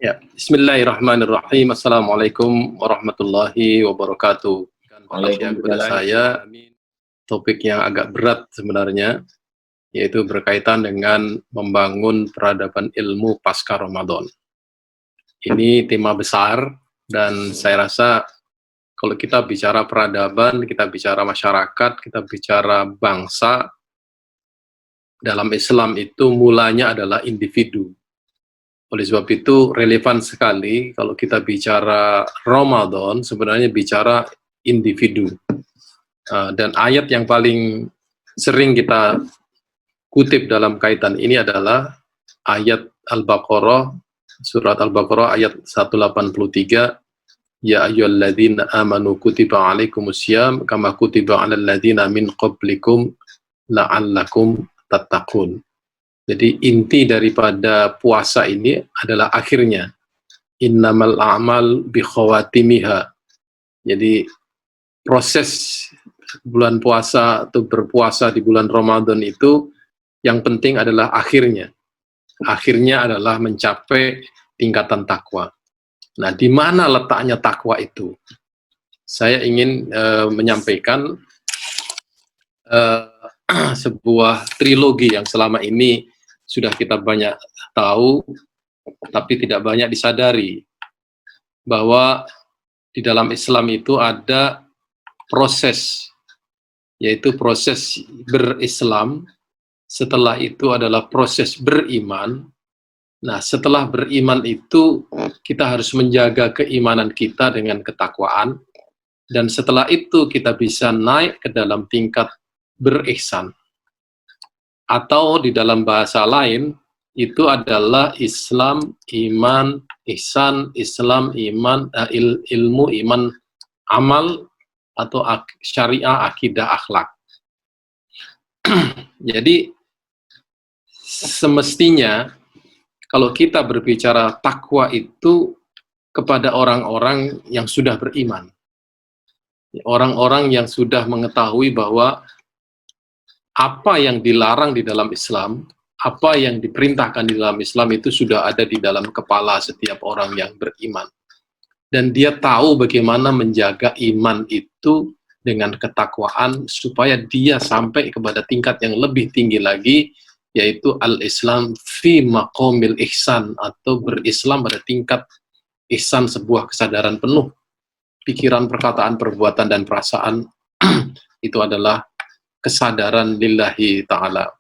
Ya, Bismillahirrahmanirrahim. Assalamualaikum warahmatullahi wabarakatuh. Kepada saya, topik yang agak berat sebenarnya, yaitu berkaitan dengan membangun peradaban ilmu pasca Ramadan. Ini tema besar, dan saya rasa kalau kita bicara peradaban, kita bicara masyarakat, kita bicara bangsa, dalam Islam itu mulanya adalah individu. Oleh sebab itu relevan sekali kalau kita bicara Ramadan, sebenarnya bicara individu. Dan ayat yang paling sering kita kutip dalam kaitan ini adalah ayat Al-Baqarah, surat Al-Baqarah ayat 183, Ya ayyuhalladzina amanu kutiba alaikumusiyam kama kutiba alal ladzina min qablikum la'allakum tattaqun. Jadi inti daripada puasa ini adalah akhirnya. Innamal a'mal bi khawatimiha. Jadi proses bulan puasa atau berpuasa di bulan Ramadan itu yang penting adalah akhirnya. Akhirnya adalah mencapai tingkatan takwa. Nah, di mana letaknya takwa itu? Saya ingin menyampaikan sebuah trilogi yang selama ini sudah kita banyak tahu, tapi tidak banyak disadari, bahwa di dalam Islam itu ada proses, yaitu proses berislam, setelah itu adalah proses beriman. Nah, setelah beriman itu kita harus menjaga keimanan kita dengan ketakwaan, dan setelah itu kita bisa naik ke dalam tingkat berihsan. Atau di dalam bahasa lain, itu adalah Islam, iman, ihsan, Islam, iman, ilmu, iman, amal, atau syariah, akidah, akhlak. Jadi, semestinya, kalau kita berbicara takwa itu kepada orang-orang yang sudah beriman. Orang-orang yang sudah mengetahui bahwa apa yang dilarang di dalam Islam, apa yang diperintahkan di dalam Islam itu sudah ada di dalam kepala setiap orang yang beriman. Dan dia tahu bagaimana menjaga iman itu dengan ketakwaan supaya dia sampai kepada tingkat yang lebih tinggi lagi, yaitu al-Islam fi maqamil ihsan, atau berislam pada tingkat ihsan, sebuah kesadaran penuh. Pikiran, perkataan, perbuatan, dan perasaan itu adalah kesadaran lillahi ta'ala.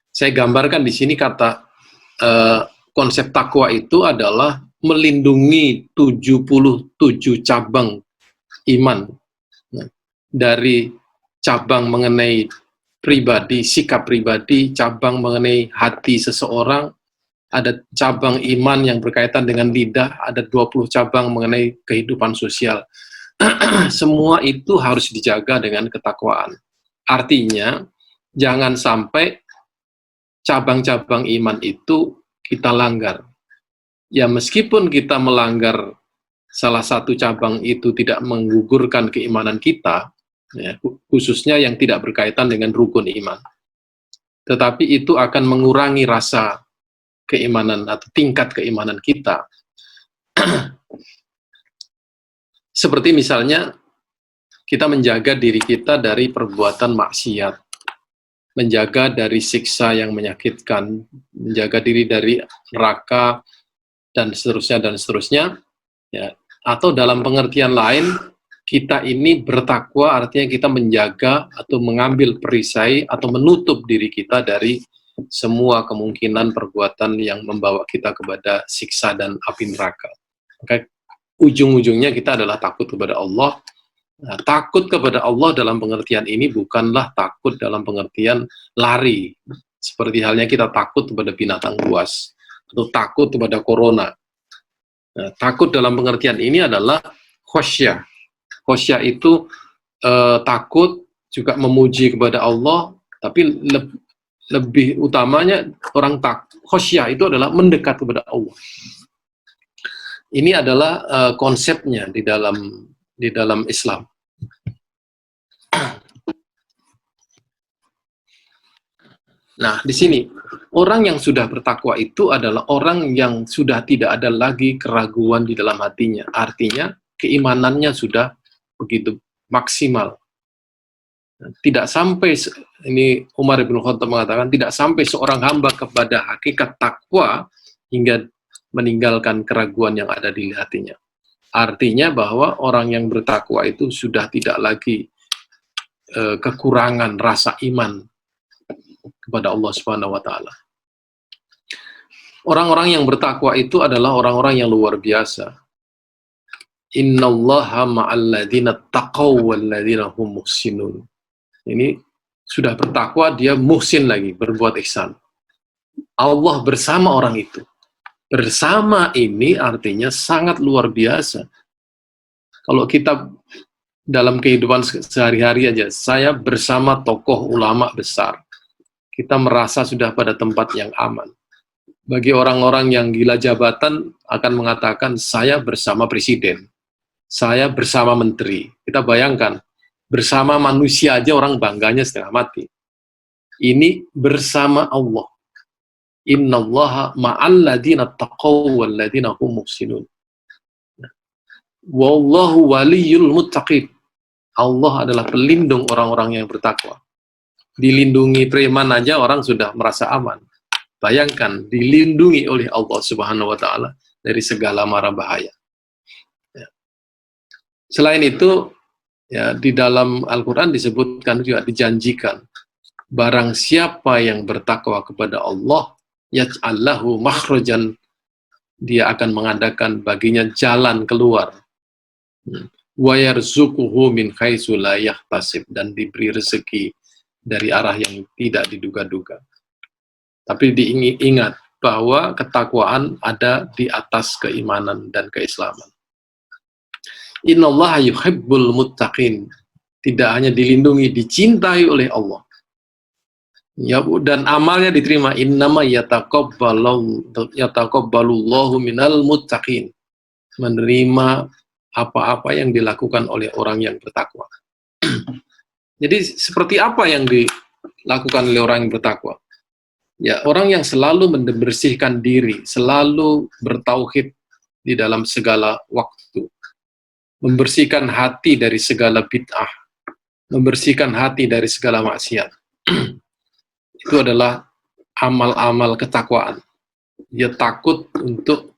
Saya gambarkan di sini kata konsep takwa itu adalah melindungi 77 cabang iman. Dari cabang mengenai pribadi, sikap pribadi, cabang mengenai hati seseorang, ada cabang iman yang berkaitan dengan lidah, ada 20 cabang mengenai kehidupan sosial. Semua itu harus dijaga dengan ketakwaan. Artinya, jangan sampai cabang-cabang iman itu kita langgar. Ya, meskipun kita melanggar salah satu cabang itu tidak menggugurkan keimanan kita, ya, khususnya yang tidak berkaitan dengan rukun iman. Tetapi itu akan mengurangi rasa keimanan atau tingkat keimanan kita. Seperti misalnya, kita menjaga diri kita dari perbuatan maksiat, menjaga dari siksa yang menyakitkan, menjaga diri dari neraka, dan seterusnya, ya. Atau dalam pengertian lain, kita ini bertakwa artinya kita menjaga atau mengambil perisai atau menutup diri kita dari semua kemungkinan perbuatan yang membawa kita kepada siksa dan api neraka. Maka ujung-ujungnya kita adalah takut kepada Allah. Nah, takut kepada Allah dalam pengertian ini bukanlah takut dalam pengertian lari, seperti halnya kita takut kepada binatang buas, atau takut kepada corona. Nah, takut dalam pengertian ini adalah khosyah. Khosyah itu takut, juga memuji kepada Allah, tapi lebih utamanya orang khosyah itu adalah mendekat kepada Allah. Ini adalah konsepnya di dalam Islam. Nah, di sini orang yang sudah bertakwa itu adalah orang yang sudah tidak ada lagi keraguan di dalam hatinya. Artinya keimanannya sudah begitu maksimal. Tidak sampai, ini Umar bin Khattab mengatakan, tidak sampai seorang hamba kepada hakikat takwa hingga meninggalkan keraguan yang ada di hatinya. Artinya bahwa orang yang bertakwa itu sudah tidak lagi kekurangan rasa iman kepada Allah Subhanahu wa taala. Orang-orang yang bertakwa itu adalah orang-orang yang luar biasa. Innallaha ma'al ladzina taqaw wal ladzina hum muhsinun. Ini sudah bertakwa, dia muhsin lagi, berbuat ihsan. Allah bersama orang itu. Bersama ini artinya sangat luar biasa. Kalau kita dalam kehidupan sehari-hari aja, saya bersama tokoh ulama besar. Kita merasa sudah pada tempat yang aman. Bagi orang-orang yang gila jabatan akan mengatakan, saya bersama presiden, saya bersama menteri. Kita bayangkan, bersama manusia aja orang bangganya setengah mati. Ini bersama Allah. Innallaha ma'al ladzina taqaw wal ladzina hum muhsinun. Wallahu waliyul muttaqin. Allah adalah pelindung orang-orang yang bertakwa. Dilindungi preman aja orang sudah merasa aman. Bayangkan, dilindungi oleh Allah Subhanahu wa taala dari segala mara bahaya. Ya. Selain itu, ya, di dalam Al-Quran disebutkan juga, dijanjikan, barang siapa yang bertakwa kepada Allah, yaj'allahu makhrajan, dia akan mengadakan baginya jalan keluar. Wa yarzuquhu min haitsu la yahtasib, dan diberi rezeki dari arah yang tidak diduga-duga. Tapi diingat bahwa ketakwaan ada di atas keimanan dan keislaman. Innallaha yuhibbul muttaqin. Tidak hanya dilindungi, dicintai oleh Allah. Ya, dan amalnya diterima. Innama yataqabbalullahu minal muttaqin. Menerima apa-apa yang dilakukan oleh orang yang bertakwa. Jadi seperti apa yang dilakukan oleh orang yang bertakwa? Ya, orang yang selalu membersihkan diri, selalu bertauhid di dalam segala waktu. Membersihkan hati dari segala bid'ah, membersihkan hati dari segala maksiat. Itu adalah amal-amal ketakwaan. Dia takut untuk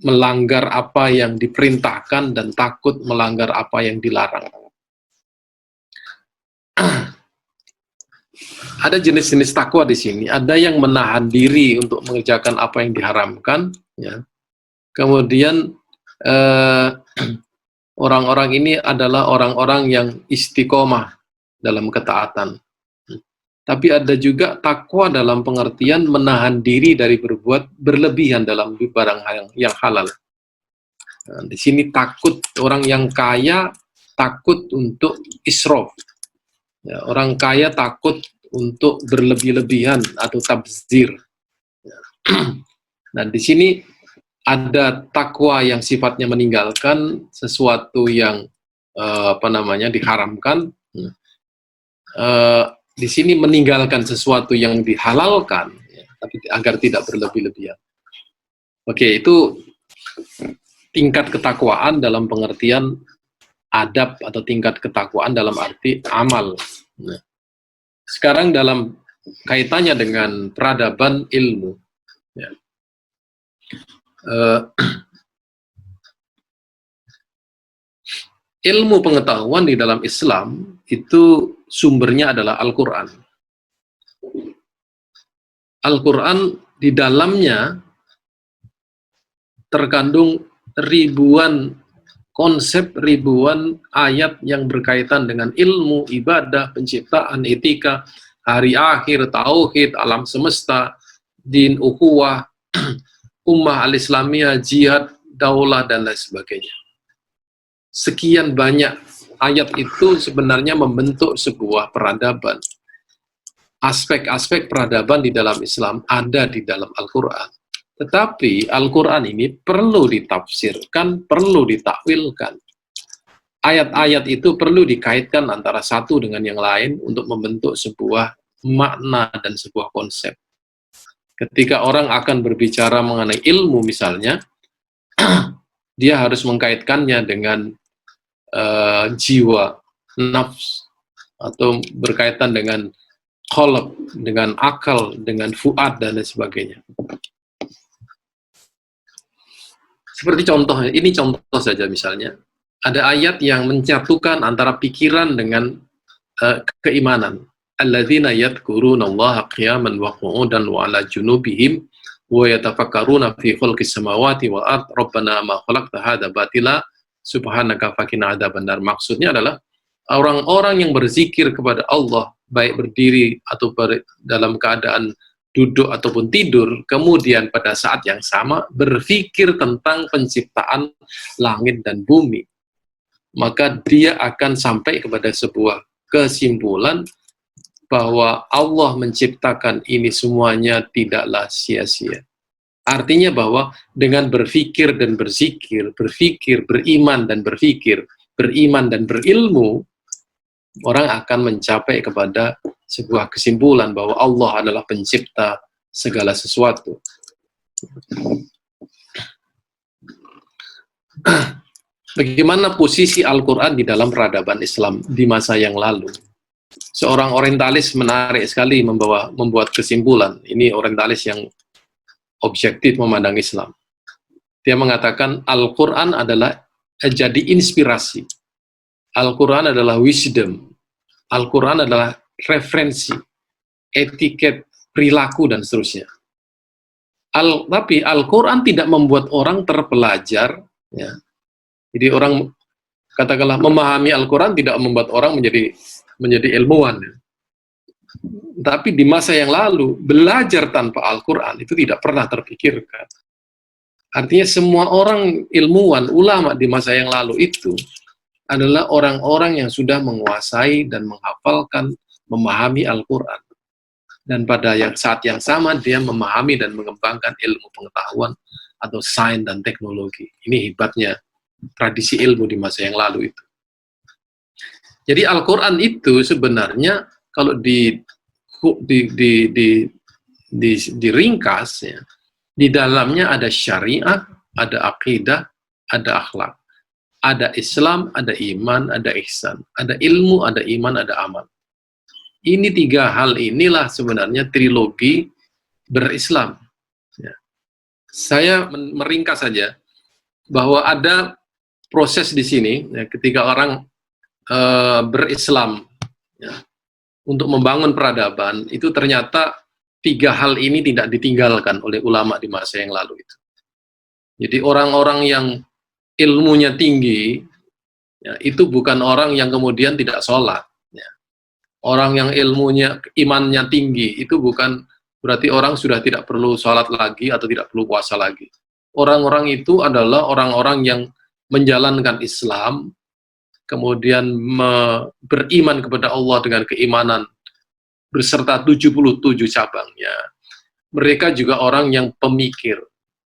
melanggar apa yang diperintahkan dan takut melanggar apa yang dilarang. Ada jenis-jenis takwa di sini. Ada yang menahan diri untuk mengerjakan apa yang diharamkan, ya. Kemudian orang-orang ini adalah orang-orang yang istiqomah dalam ketaatan. Tapi ada juga takwa dalam pengertian menahan diri dari berbuat berlebihan dalam barang yang halal. Nah, di sini takut, orang yang kaya takut untuk israf. Ya, orang kaya takut untuk berlebih-lebihan atau tabzir. Ya. Nah, di sini ada takwa yang sifatnya meninggalkan sesuatu yang diharamkan. Di sini meninggalkan sesuatu yang dihalalkan, ya, tapi agar tidak berlebih-lebihan. Oke, itu tingkat ketakwaan dalam pengertian adab atau tingkat ketakwaan dalam arti amal. Nah, sekarang dalam kaitannya dengan peradaban ilmu, ya. Ilmu pengetahuan di dalam Islam itu sumbernya adalah Al-Quran. Al-Quran di dalamnya terkandung ribuan konsep, ribuan ayat yang berkaitan dengan ilmu, ibadah, penciptaan, etika, hari akhir, tauhid, alam semesta, din, ukhuwah, ummah al-islamiyah, jihad, daulah, dan lain sebagainya. Sekian banyak ayat itu sebenarnya membentuk sebuah peradaban. Aspek-aspek peradaban di dalam Islam ada di dalam Al-Quran. Tetapi Al-Quran ini perlu ditafsirkan, perlu ditakwilkan. Ayat-ayat itu perlu dikaitkan antara satu dengan yang lain untuk membentuk sebuah makna dan sebuah konsep. Ketika orang akan berbicara mengenai ilmu misalnya, dia harus mengkaitkannya dengan jiwa, nafs, atau berkaitan dengan qalb, dengan akal, dengan fuad, dan lain sebagainya. Seperti contoh, ini contoh saja misalnya, ada ayat yang menyatukan antara pikiran dengan keimanan. Alladzina yadhkurunallaha qiyaman wa qu'udan wa 'ala junubihim wa yatafakkaruna fi khalqis samawati wal ard rabbana ma khalaqta hadza batila subhanaka faqina adzabannar. Maksudnya adalah orang-orang yang berzikir kepada Allah baik berdiri atau dalam keadaan duduk ataupun tidur, kemudian pada saat yang sama berpikir tentang penciptaan langit dan bumi, maka dia akan sampai kepada sebuah kesimpulan bahwa Allah menciptakan ini semuanya tidaklah sia-sia. Artinya bahwa dengan berpikir dan berzikir, berpikir, beriman dan berpikir, beriman dan berilmu, orang akan mencapai kepada sebuah kesimpulan bahwa Allah adalah pencipta segala sesuatu. Bagaimana posisi Al-Quran di dalam peradaban Islam di masa yang lalu? Seorang orientalis menarik sekali membuat kesimpulan. Ini orientalis yang objektif memandang Islam. Dia mengatakan Al-Quran adalah jadi inspirasi. Al-Quran adalah wisdom. Al-Quran adalah referensi, etiket, perilaku, dan seterusnya. Tapi Al-Quran tidak membuat orang terpelajar. Ya. Jadi orang, katakanlah, memahami Al-Quran tidak membuat orang menjadi ilmuwan. Ya. Tapi di masa yang lalu, belajar tanpa Al-Quran itu tidak pernah terpikirkan. Artinya semua orang ilmuwan, ulama di masa yang lalu itu adalah orang-orang yang sudah menguasai dan menghafalkan, memahami Al-Quran. Dan pada saat yang sama, dia memahami dan mengembangkan ilmu pengetahuan atau sains dan teknologi. Ini hebatnya tradisi ilmu di masa yang lalu itu. Jadi Al-Quran itu sebenarnya kalau diringkas, ya, di dalamnya ada syariah, ada akidah, ada akhlak. Ada Islam, ada iman, ada ihsan. Ada ilmu, ada iman, ada amal. Ini tiga hal inilah sebenarnya trilogi berislam. Ya. Saya meringkas saja bahwa ada proses di sini, ya, ketika orang berislam, ya, untuk membangun peradaban, itu ternyata tiga hal ini tidak ditinggalkan oleh ulama di masa yang lalu itu. Jadi orang-orang yang ilmunya tinggi, ya, itu bukan orang yang kemudian tidak sholat. Ya. Orang yang ilmunya, imannya tinggi, itu bukan berarti orang sudah tidak perlu sholat lagi atau tidak perlu puasa lagi. Orang-orang itu adalah orang-orang yang menjalankan Islam, kemudian beriman kepada Allah dengan keimanan beserta 77 cabangnya. Mereka juga orang yang pemikir,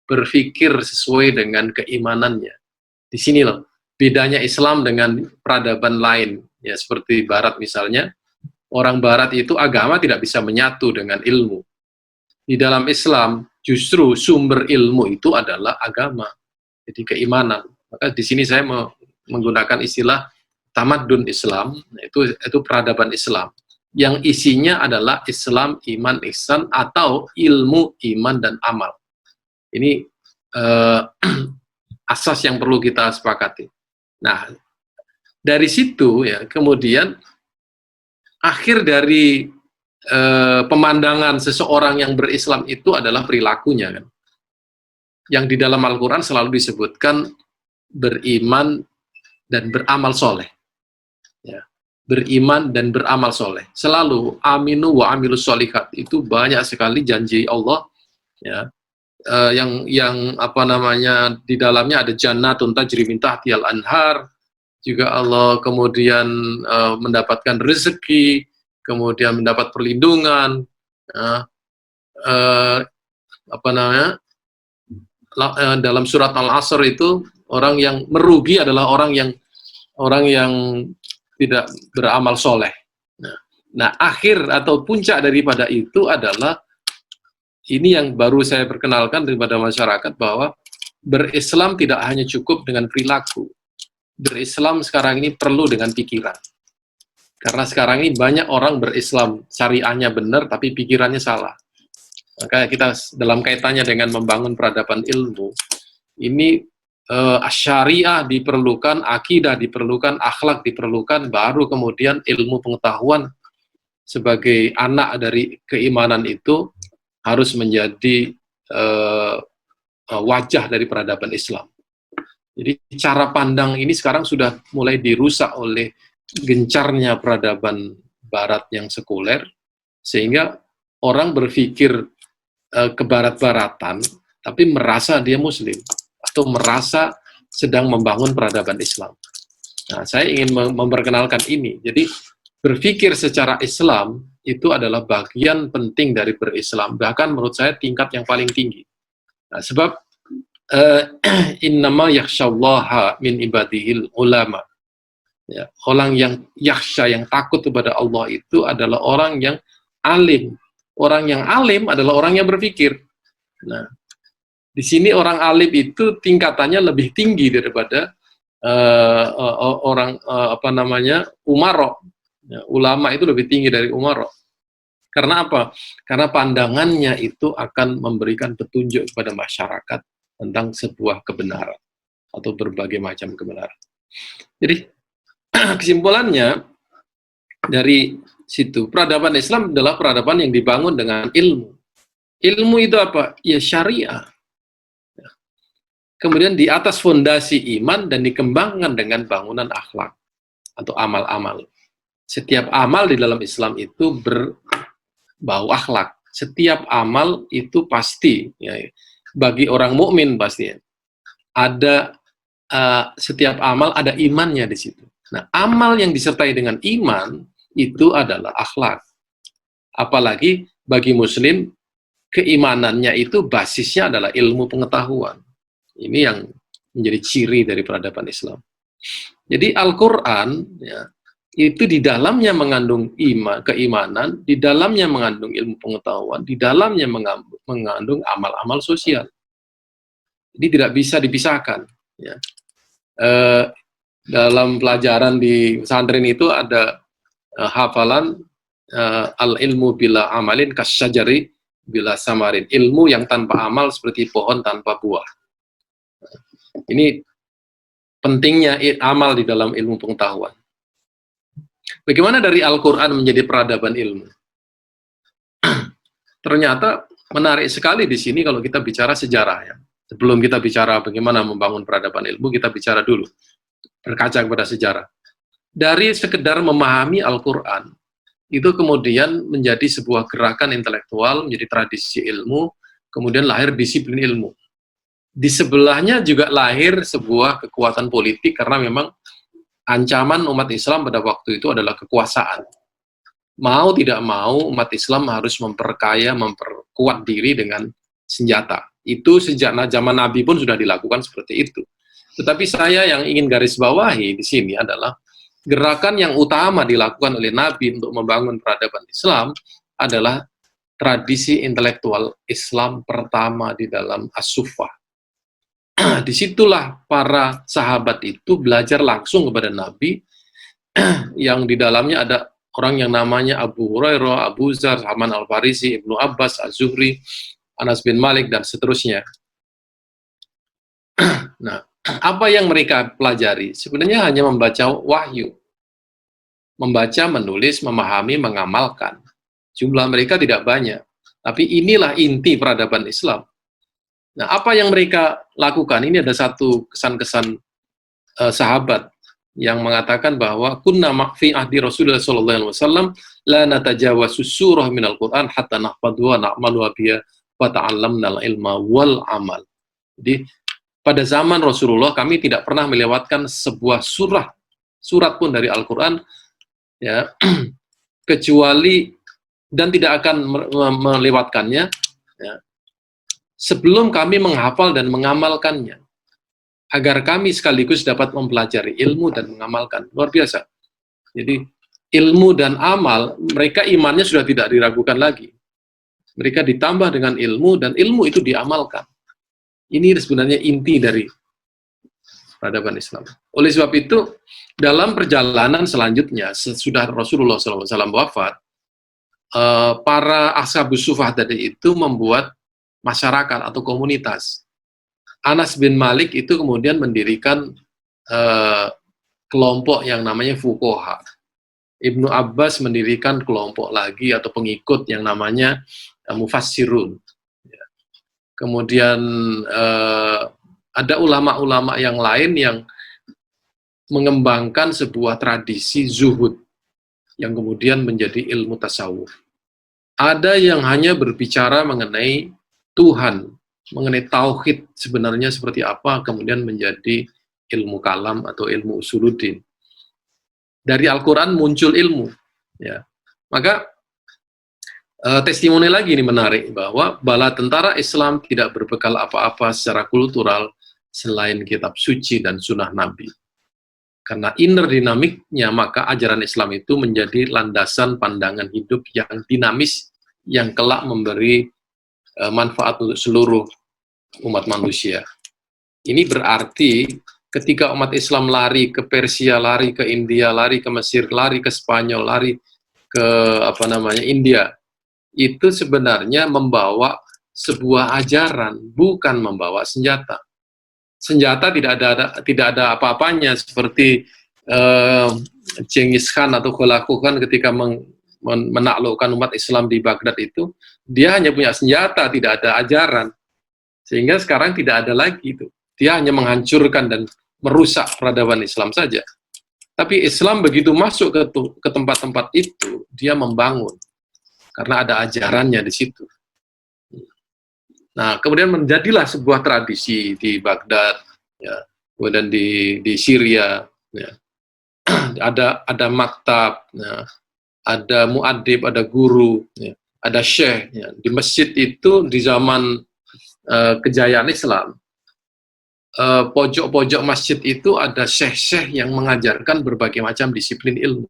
berpikir sesuai dengan keimanannya. Di sini loh bedanya Islam dengan peradaban lain, ya, seperti Barat misalnya. Orang Barat itu agama tidak bisa menyatu dengan ilmu. Di dalam Islam justru sumber ilmu itu adalah agama, jadi keimanan. Maka di sini saya menggunakan istilah tamadun Islam, itu peradaban Islam, yang isinya adalah Islam, iman, ihsan, atau ilmu, iman, dan amal. Ini asas yang perlu kita sepakati. Nah, dari situ ya kemudian akhir dari pemandangan seseorang yang berislam itu adalah perilakunya, kan? Yang di dalam Al-Quran selalu disebutkan beriman dan beramal soleh. Ya. Beriman dan beramal soleh. Selalu aminu wa amilus sholihat. Itu banyak sekali janji Allah, ya, yang apa namanya, di dalamnya ada jannatun tajri min tahtihal anhar. Juga Allah kemudian mendapatkan rezeki, kemudian mendapat perlindungan, apa namanya, dalam surat Al-Asr itu orang yang merugi adalah orang yang tidak beramal soleh. Nah, akhir atau puncak daripada itu adalah ini yang baru saya perkenalkan kepada masyarakat, bahwa berislam tidak hanya cukup dengan perilaku. Berislam sekarang ini perlu dengan pikiran. Karena sekarang ini banyak orang berislam, syariahnya benar tapi pikirannya salah. Maka kita dalam kaitannya dengan membangun peradaban ilmu, ini syariah diperlukan, akidah diperlukan, akhlak diperlukan, baru kemudian ilmu pengetahuan sebagai anak dari keimanan itu harus menjadi wajah dari peradaban Islam. Jadi cara pandang ini sekarang sudah mulai dirusak oleh gencarnya peradaban barat yang sekuler, sehingga orang berpikir kebarat-baratan, tapi merasa dia muslim, atau merasa sedang membangun peradaban Islam. Nah, saya ingin memperkenalkan ini. Jadi, berpikir secara Islam itu adalah bagian penting dari berislam, bahkan menurut saya tingkat yang paling tinggi. Nah, sebab innama yakhsyallaha min ibadihil ulama. Ya, orang yang yakhsha, yang takut kepada Allah itu adalah orang yang alim. Orang yang alim adalah orang yang berpikir. Nah, di sini orang alim itu tingkatannya lebih tinggi daripada orang umaro. Ya, ulama itu lebih tinggi dari umaro. Karena apa? Karena pandangannya itu akan memberikan petunjuk kepada masyarakat tentang sebuah kebenaran atau berbagai macam kebenaran. Jadi kesimpulannya dari situ, peradaban Islam adalah peradaban yang dibangun dengan ilmu. Ilmu itu apa? Ya syariah. Kemudian di atas fondasi iman dan dikembangkan dengan bangunan akhlak atau amal-amal. Setiap amal di dalam Islam itu berbau akhlak. Setiap amal itu pasti, ya, bagi orang mukmin pasti ada setiap amal ada imannya di situ. Nah, amal yang disertai dengan iman itu adalah akhlak. Apalagi bagi muslim, keimanannya itu basisnya adalah ilmu pengetahuan. Ini yang menjadi ciri dari peradaban Islam. Jadi Al-Quran, ya, itu di dalamnya mengandung keimanan, di dalamnya mengandung ilmu pengetahuan, di dalamnya mengandung amal-amal sosial. Jadi tidak bisa dipisahkan. Ya. Dalam pelajaran di pesantren itu ada hafalan al-ilmu bila amalin kasyajari bila samarin. Ilmu yang tanpa amal seperti pohon tanpa buah. Ini pentingnya amal di dalam ilmu pengetahuan. Bagaimana dari Al-Quran menjadi peradaban ilmu? Ternyata menarik sekali di sini kalau kita bicara sejarah, ya. Sebelum kita bicara bagaimana membangun peradaban ilmu, kita bicara dulu, berkaca kepada sejarah. Dari sekedar memahami Al-Quran, itu kemudian menjadi sebuah gerakan intelektual, menjadi tradisi ilmu, kemudian lahir disiplin ilmu. Di sebelahnya juga lahir sebuah kekuatan politik, karena memang ancaman umat Islam pada waktu itu adalah kekuasaan. Mau tidak mau, umat Islam harus memperkaya, memperkuat diri dengan senjata. Itu sejak zaman Nabi pun sudah dilakukan seperti itu. Tetapi saya yang ingin garis bawahi di sini adalah gerakan yang utama dilakukan oleh Nabi untuk membangun peradaban Islam adalah tradisi intelektual Islam pertama di dalam As-Suffah. Disitulah para sahabat itu belajar langsung kepada Nabi, yang di dalamnya ada orang yang namanya Abu Hurairah, Abu Zar, Salman Al-Farisi, Ibnu Abbas, Az-Zuhri, Anas bin Malik, dan seterusnya. Nah, apa yang mereka pelajari? Sebenarnya hanya membaca wahyu. Membaca, menulis, memahami, mengamalkan. Jumlah mereka tidak banyak. Tapi inilah inti peradaban Islam. Nah, apa yang mereka lakukan? Ini ada satu kesan-kesan sahabat yang mengatakan bahwa kunna fi ahdi Rasulullah sallallahu alaihi wasallam la natajawasu surah minal Qur'an hatta nahfadhu wa na'malu biha wa ta'allamna al-ilma wal amal. Jadi pada zaman Rasulullah kami tidak pernah melewatkan sebuah surat pun dari Al-Qur'an, ya, kecuali dan tidak akan melewatkannya, ya, sebelum kami menghafal dan mengamalkannya, agar kami sekaligus dapat mempelajari ilmu dan mengamalkan. Luar biasa. Jadi ilmu dan amal, mereka imannya sudah tidak diragukan lagi. Mereka ditambah dengan ilmu, dan ilmu itu diamalkan. Ini sebenarnya inti dari peradaban Islam. Oleh sebab itu, dalam perjalanan selanjutnya, sesudah Rasulullah SAW wafat, para ashabus sufah tadi itu membuat masyarakat atau komunitas. Anas bin Malik itu kemudian mendirikan kelompok yang namanya Fuqaha. Ibnu Abbas mendirikan kelompok lagi atau pengikut yang namanya Mufassirun. Kemudian ada ulama-ulama yang lain yang mengembangkan sebuah tradisi zuhud yang kemudian menjadi ilmu tasawuf. Ada yang hanya berbicara mengenai Tuhan, mengenai tauhid sebenarnya seperti apa, kemudian menjadi ilmu kalam atau ilmu usuluddin. Dari Al-Quran muncul ilmu, ya. Maka testimoni lagi ini menarik, bahwa bala tentara Islam tidak berbekal apa-apa secara kultural selain kitab suci dan sunnah Nabi. Karena inner dinamiknya, maka ajaran Islam itu menjadi landasan pandangan hidup yang dinamis, yang kelak memberi manfaat untuk seluruh umat manusia. Ini berarti ketika umat Islam lari ke Persia, lari ke India, lari ke Mesir, lari ke Spanyol, lari ke India, itu sebenarnya membawa sebuah ajaran, bukan membawa senjata. Senjata tidak ada apa-apanya, seperti Genghis Khan atau Khalaqu Khan ketika menaklukkan umat Islam di Baghdad itu, dia hanya punya senjata, tidak ada ajaran. Sehingga sekarang tidak ada lagi itu. Dia hanya menghancurkan dan merusak peradaban Islam saja. Tapi Islam begitu masuk ke tempat-tempat itu, dia membangun. Karena ada ajarannya di situ. Nah, kemudian menjadilah sebuah tradisi di Baghdad, ya, kemudian di Syria, ya. ada maktab, ya, ada muadzib, ada guru, ya, ada syekh. Ya. Di masjid itu di zaman kejayaan Islam, pojok-pojok masjid itu ada syekh-syekh yang mengajarkan berbagai macam disiplin ilmu.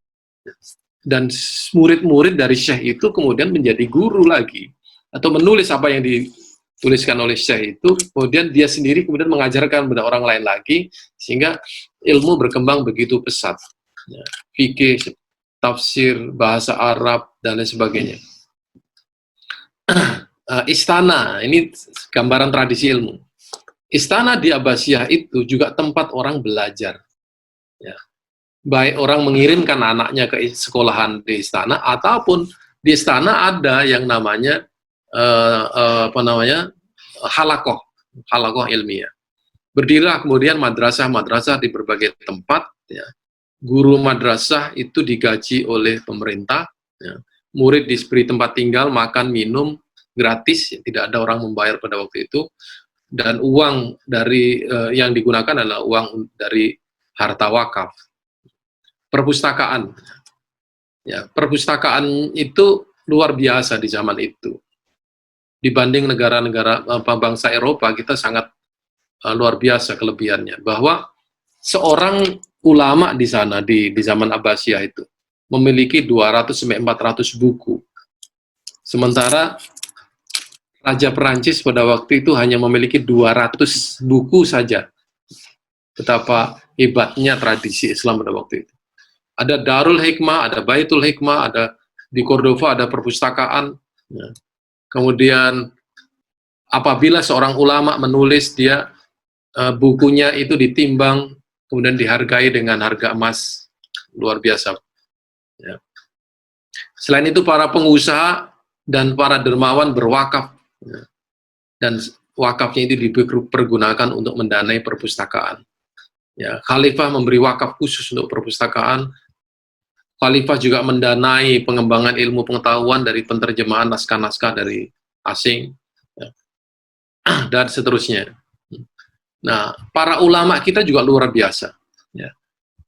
Dan murid-murid dari syekh itu kemudian menjadi guru lagi, atau menulis apa yang dituliskan oleh syekh itu, kemudian dia sendiri kemudian mengajarkan kepada orang lain lagi, sehingga ilmu berkembang begitu pesat. Ya, fikih, tafsir, bahasa Arab, dan lain sebagainya. Istana, ini gambaran tradisi ilmu. Istana di Abbasiyah itu juga tempat orang belajar. Ya. Baik orang mengirimkan anaknya ke sekolahan di istana, ataupun di istana ada yang namanya halakoh ilmiah. Berdirilah kemudian madrasah-madrasah di berbagai tempat. Ya. Guru madrasah itu digaji oleh pemerintah. Ya. Murid diberi tempat tinggal, makan, minum gratis. Tidak ada orang membayar pada waktu itu. Dan uang dari yang digunakan adalah uang dari harta wakaf. Perpustakaan, ya, perpustakaan itu luar biasa di zaman itu. Dibanding negara-negara bangsa Eropa, kita sangat luar biasa kelebihannya. Bahwa seorang ulama di sana di zaman Abbasiyah itu memiliki 200-400 buku. Sementara Raja Perancis pada waktu itu hanya memiliki 200 buku saja. Betapa hebatnya tradisi Islam pada waktu itu. Ada Darul Hikmah, ada Baitul Hikmah, ada di Cordova ada perpustakaan. Ya. Kemudian apabila seorang ulama menulis, dia bukunya itu ditimbang, kemudian dihargai dengan harga emas, luar biasa. Ya. Selain itu para pengusaha dan para dermawan berwakaf. Ya. Dan wakafnya itu dipergunakan untuk mendanai perpustakaan. Ya, khalifah memberi wakaf khusus untuk perpustakaan. Khalifah juga mendanai pengembangan ilmu pengetahuan dari penterjemahan naskah-naskah dari asing, ya, dan seterusnya. Nah, para ulama kita juga luar biasa. Ya.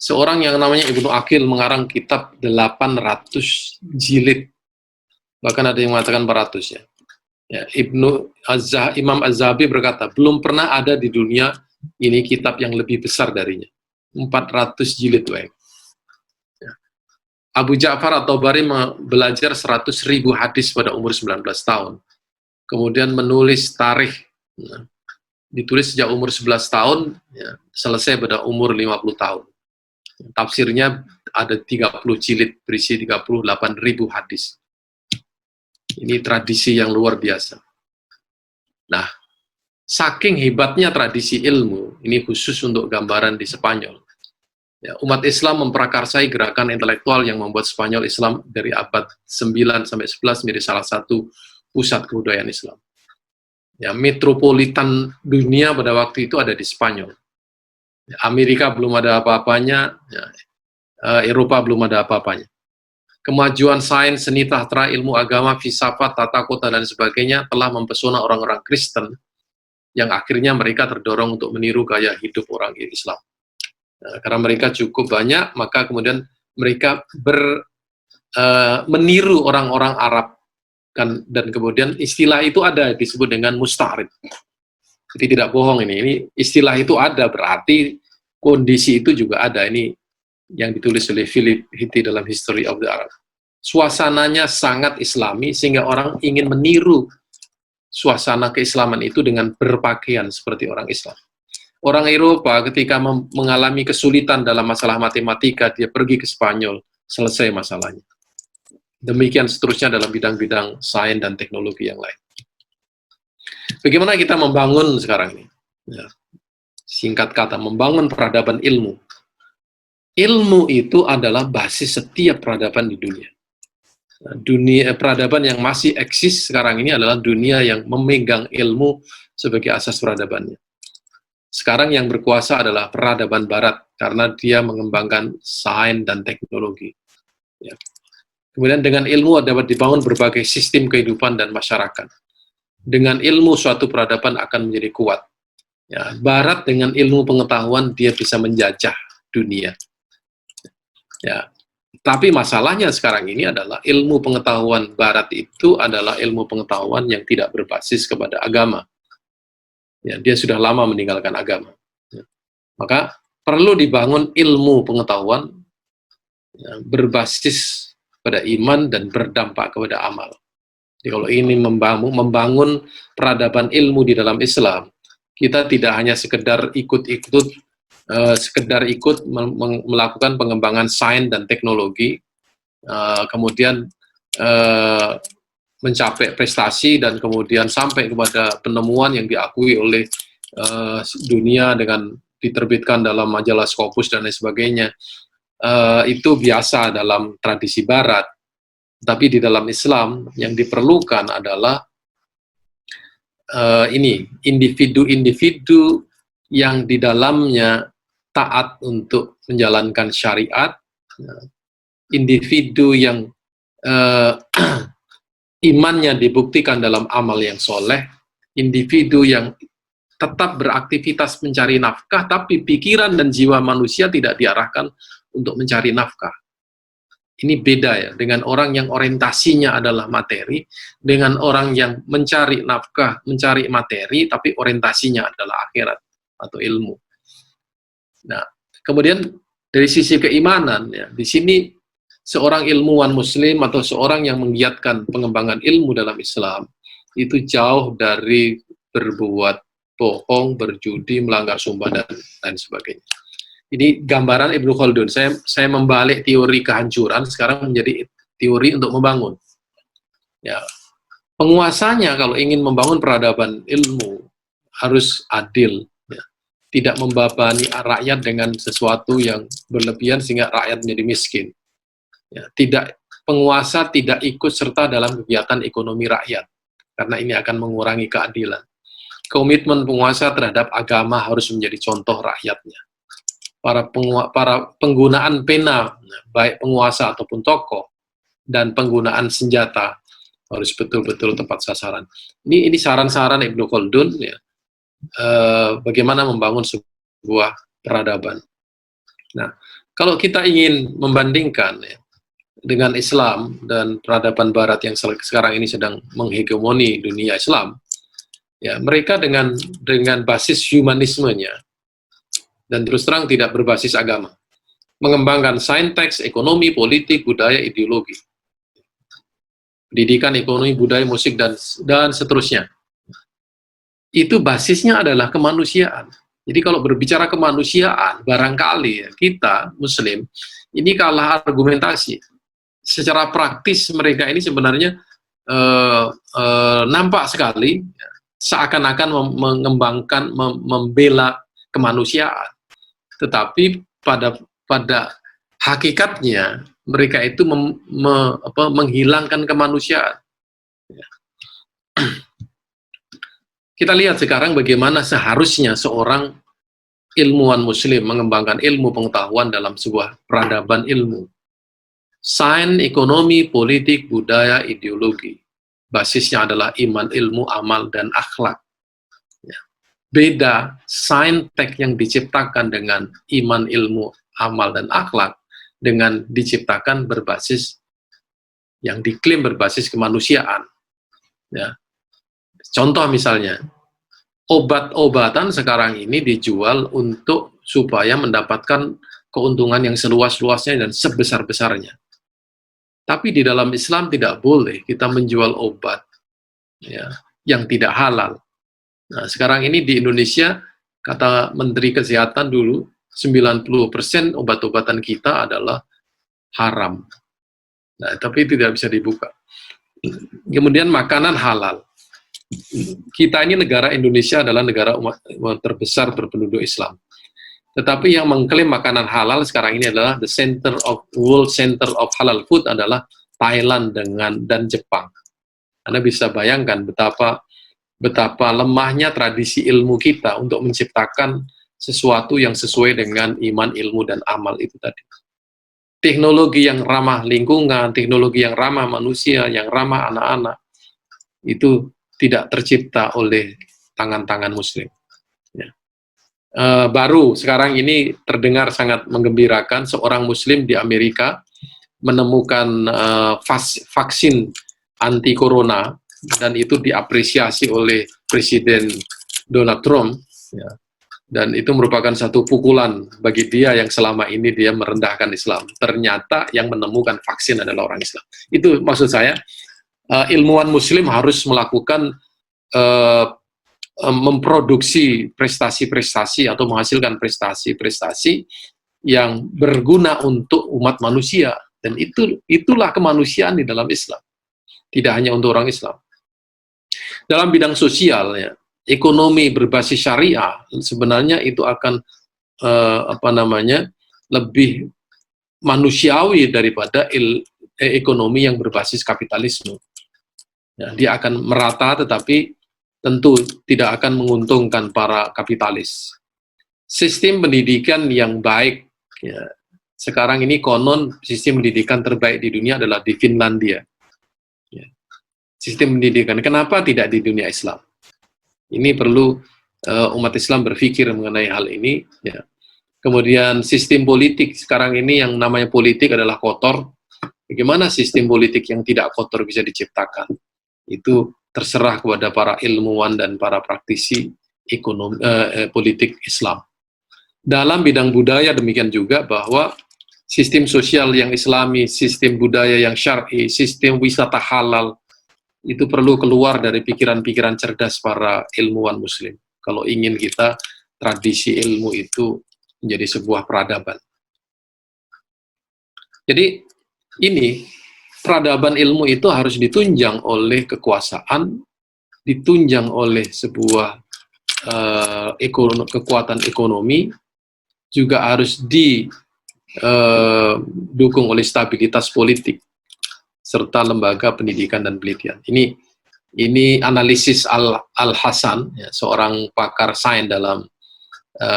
Seorang yang namanya Ibnu Aqil mengarang kitab 800 jilid, bahkan ada yang mengatakan 400 ya. Ya, Imam Az-Zahabi berkata, belum pernah ada di dunia ini kitab yang lebih besar darinya. 400 jilid. Ya. Abu Ja'far at-Tabari belajar 100.000 hadis pada umur 19 tahun. Kemudian menulis tarikh, ya, ditulis sejak umur 11 tahun, ya, selesai pada umur 50 tahun. Tafsirnya ada 30 jilid, berisi 38.000 hadis. Ini tradisi yang luar biasa. Nah, saking hebatnya tradisi ilmu, ini khusus untuk gambaran di Spanyol. Ya, umat Islam memprakarsai gerakan intelektual yang membuat Spanyol Islam dari abad 9 sampai 11 menjadi salah satu pusat kebudayaan Islam. Ya, metropolitan dunia pada waktu itu ada di Spanyol. Ya, Amerika belum ada apa-apanya, ya, Eropa belum ada apa-apanya. Kemajuan sains, seni, sastra, ilmu agama, filsafat, tata kota, dan sebagainya telah mempesona orang-orang Kristen yang akhirnya mereka terdorong untuk meniru gaya hidup orang Islam. Nah, karena mereka cukup banyak, maka kemudian mereka meniru orang-orang Arab, kan, dan kemudian istilah itu ada disebut dengan musta'rid. Jadi tidak bohong ini istilah itu ada, berarti kondisi itu juga ada. Ini yang ditulis oleh Philip Hitti dalam History of the Arab. Suasananya sangat Islami sehingga orang ingin meniru suasana keislaman itu dengan berpakaian seperti orang Islam. Orang Eropa ketika mengalami kesulitan dalam masalah matematika, dia pergi ke Spanyol, selesai masalahnya. Demikian seterusnya dalam bidang-bidang sains dan teknologi yang lain. Bagaimana kita membangun sekarang ini? Ya, singkat kata, membangun peradaban ilmu. Ilmu itu adalah basis setiap peradaban di dunia. Peradaban yang masih eksis sekarang ini adalah dunia yang memegang ilmu sebagai asas peradabannya. Sekarang yang berkuasa adalah peradaban barat, karena dia mengembangkan sains dan teknologi. Ya. Kemudian dengan ilmu dapat dibangun berbagai sistem kehidupan dan masyarakat. Dengan ilmu suatu peradaban akan menjadi kuat. Ya, barat dengan ilmu pengetahuan dia bisa menjajah dunia. Ya. Tapi masalahnya sekarang ini adalah ilmu pengetahuan barat itu adalah ilmu pengetahuan yang tidak berbasis kepada agama. Ya, dia sudah lama meninggalkan agama. Ya. Maka perlu dibangun ilmu pengetahuan, ya, berbasis pada iman dan berdampak kepada amal. Jadi kalau ini membangun peradaban ilmu di dalam Islam, kita tidak hanya sekedar ikut melakukan pengembangan sains dan teknologi, kemudian mencapai prestasi dan kemudian sampai kepada penemuan yang diakui oleh dunia dengan diterbitkan dalam majalah Scopus dan lain sebagainya. Itu biasa dalam tradisi barat. Tapi di dalam Islam yang diperlukan adalah individu-individu yang di dalamnya taat untuk menjalankan syariat, individu yang imannya dibuktikan dalam amal yang soleh, individu yang tetap beraktivitas mencari nafkah, tapi pikiran dan jiwa manusia tidak diarahkan untuk mencari nafkah. Ini beda ya, dengan orang yang orientasinya adalah materi, dengan orang yang mencari nafkah, mencari materi, tapi orientasinya adalah akhirat atau ilmu. Nah, kemudian dari sisi keimanan, ya, di sini seorang ilmuwan muslim atau seorang yang menggiatkan pengembangan ilmu dalam Islam itu jauh dari berbuat bohong, berjudi, melanggar sumpah, dan lain sebagainya. Ini gambaran Ibnu Khaldun. Saya membalik teori kehancuran sekarang menjadi teori untuk membangun. Ya, penguasanya kalau ingin membangun peradaban ilmu harus adil, ya. Tidak membebani rakyat dengan sesuatu yang berlebihan sehingga rakyat menjadi miskin. Ya, penguasa tidak ikut serta dalam kegiatan ekonomi rakyat, karena ini akan mengurangi keadilan. Komitmen penguasa terhadap agama harus menjadi contoh rakyatnya. Para penggunaan pena, baik penguasa ataupun tokoh, dan penggunaan senjata harus betul-betul tepat sasaran. Ini saran-saran Ibnu Khaldun, ya, bagaimana membangun sebuah peradaban. Nah, kalau kita ingin membandingkan, ya, dengan Islam dan peradaban Barat yang sekarang ini sedang menghegemoni dunia Islam, ya, mereka dengan basis humanismenya dan terus terang tidak berbasis agama. mengembangkan saintek, ekonomi, politik, budaya, ideologi, pendidikan, ekonomi, budaya, musik, dan seterusnya. Itu basisnya adalah kemanusiaan. Jadi kalau berbicara kemanusiaan, barangkali ya, kita Muslim ini kalah argumentasi. Secara praktis mereka ini sebenarnya nampak sekali seakan-akan mengembangkan, membela kemanusiaan, tetapi pada hakikatnya mereka itu menghilangkan kemanusiaan. Kita lihat sekarang bagaimana seharusnya seorang ilmuwan Muslim mengembangkan ilmu pengetahuan dalam sebuah peradaban ilmu. Sains, ekonomi, politik, budaya, ideologi. Basisnya adalah iman, ilmu, amal, dan akhlak. Ya. Beda saintek yang diciptakan dengan iman, ilmu, amal, dan akhlak dengan diciptakan berbasis yang diklaim berbasis kemanusiaan. Ya. Contoh misalnya, obat-obatan sekarang ini dijual untuk supaya mendapatkan keuntungan yang seluas-luasnya dan sebesar-besarnya. Tapi di dalam Islam tidak boleh kita menjual obat ya, yang tidak halal. Nah, sekarang ini di Indonesia, kata Menteri Kesehatan dulu, 90% obat-obatan kita adalah haram. Nah, tapi tidak bisa dibuka. Kemudian makanan halal. Kita ini negara Indonesia adalah negara umat terbesar berpenduduk Islam. Tetapi yang mengklaim makanan halal sekarang ini adalah World Center of Halal Food adalah Thailand dan Jepang. Anda bisa bayangkan betapa lemahnya tradisi ilmu kita untuk menciptakan sesuatu yang sesuai dengan iman, ilmu, dan amal itu tadi. Teknologi yang ramah lingkungan, teknologi yang ramah manusia, yang ramah anak-anak, itu tidak tercipta oleh tangan-tangan Muslim. Ya. Baru sekarang ini terdengar sangat menggembirakan, seorang Muslim di Amerika menemukan vaksin anti corona, dan itu diapresiasi oleh Presiden Donald Trump, ya. Dan itu merupakan satu pukulan bagi dia yang selama ini dia merendahkan Islam. Ternyata yang menemukan vaksin adalah orang Islam. Itu maksud saya, ilmuwan Muslim harus melakukan memproduksi prestasi-prestasi atau menghasilkan prestasi-prestasi yang berguna untuk umat manusia, dan itulah kemanusiaan di dalam Islam, tidak hanya untuk orang Islam. Dalam bidang sosial, ya, ekonomi berbasis syariah sebenarnya itu akan lebih manusiawi daripada ekonomi yang berbasis kapitalisme. Ya, dia akan merata, tetapi tentu tidak akan menguntungkan para kapitalis. Sistem pendidikan yang baik, ya, sekarang ini konon sistem pendidikan terbaik di dunia adalah di Finlandia. Ya. Sistem pendidikan, kenapa tidak di dunia Islam? Ini perlu umat Islam berpikir mengenai hal ini. Ya. Kemudian sistem politik, sekarang ini yang namanya politik adalah kotor. Bagaimana sistem politik yang tidak kotor bisa diciptakan? Itu terserah kepada para ilmuwan dan para praktisi ekonomi, politik Islam. Dalam bidang budaya demikian juga, bahwa sistem sosial yang Islami, sistem budaya yang syar'i, sistem wisata halal, itu perlu keluar dari pikiran-pikiran cerdas para ilmuwan Muslim. Kalau ingin kita tradisi ilmu itu menjadi sebuah peradaban. Jadi ini peradaban ilmu itu harus ditunjang oleh kekuasaan, ditunjang oleh sebuah kekuatan ekonomi, juga harus didukung oleh stabilitas politik serta lembaga pendidikan dan penelitian. Ini analisis Al-Hasan, ya, seorang pakar sains dalam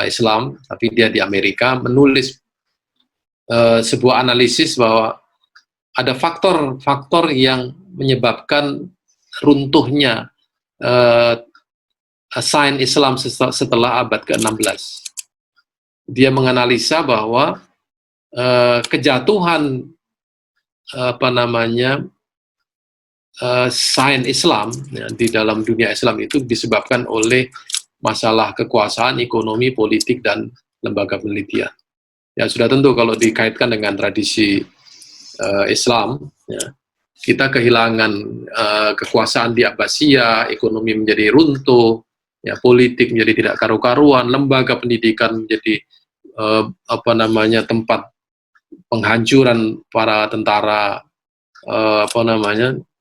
Islam, tapi dia di Amerika, menulis sebuah analisis bahwa ada faktor-faktor yang menyebabkan runtuhnya sains Islam setelah abad ke-16. Dia menganalisa bahwa kejatuhan sains Islam, ya, di dalam dunia Islam itu disebabkan oleh masalah kekuasaan, ekonomi, politik, dan lembaga penelitian. Ya sudah tentu kalau dikaitkan dengan tradisi Islam, ya, kita kehilangan kekuasaan di Abbasiyah, ekonomi menjadi runtuh, ya, politik menjadi tidak karu-karuan, lembaga pendidikan menjadi tempat penghancuran para tentara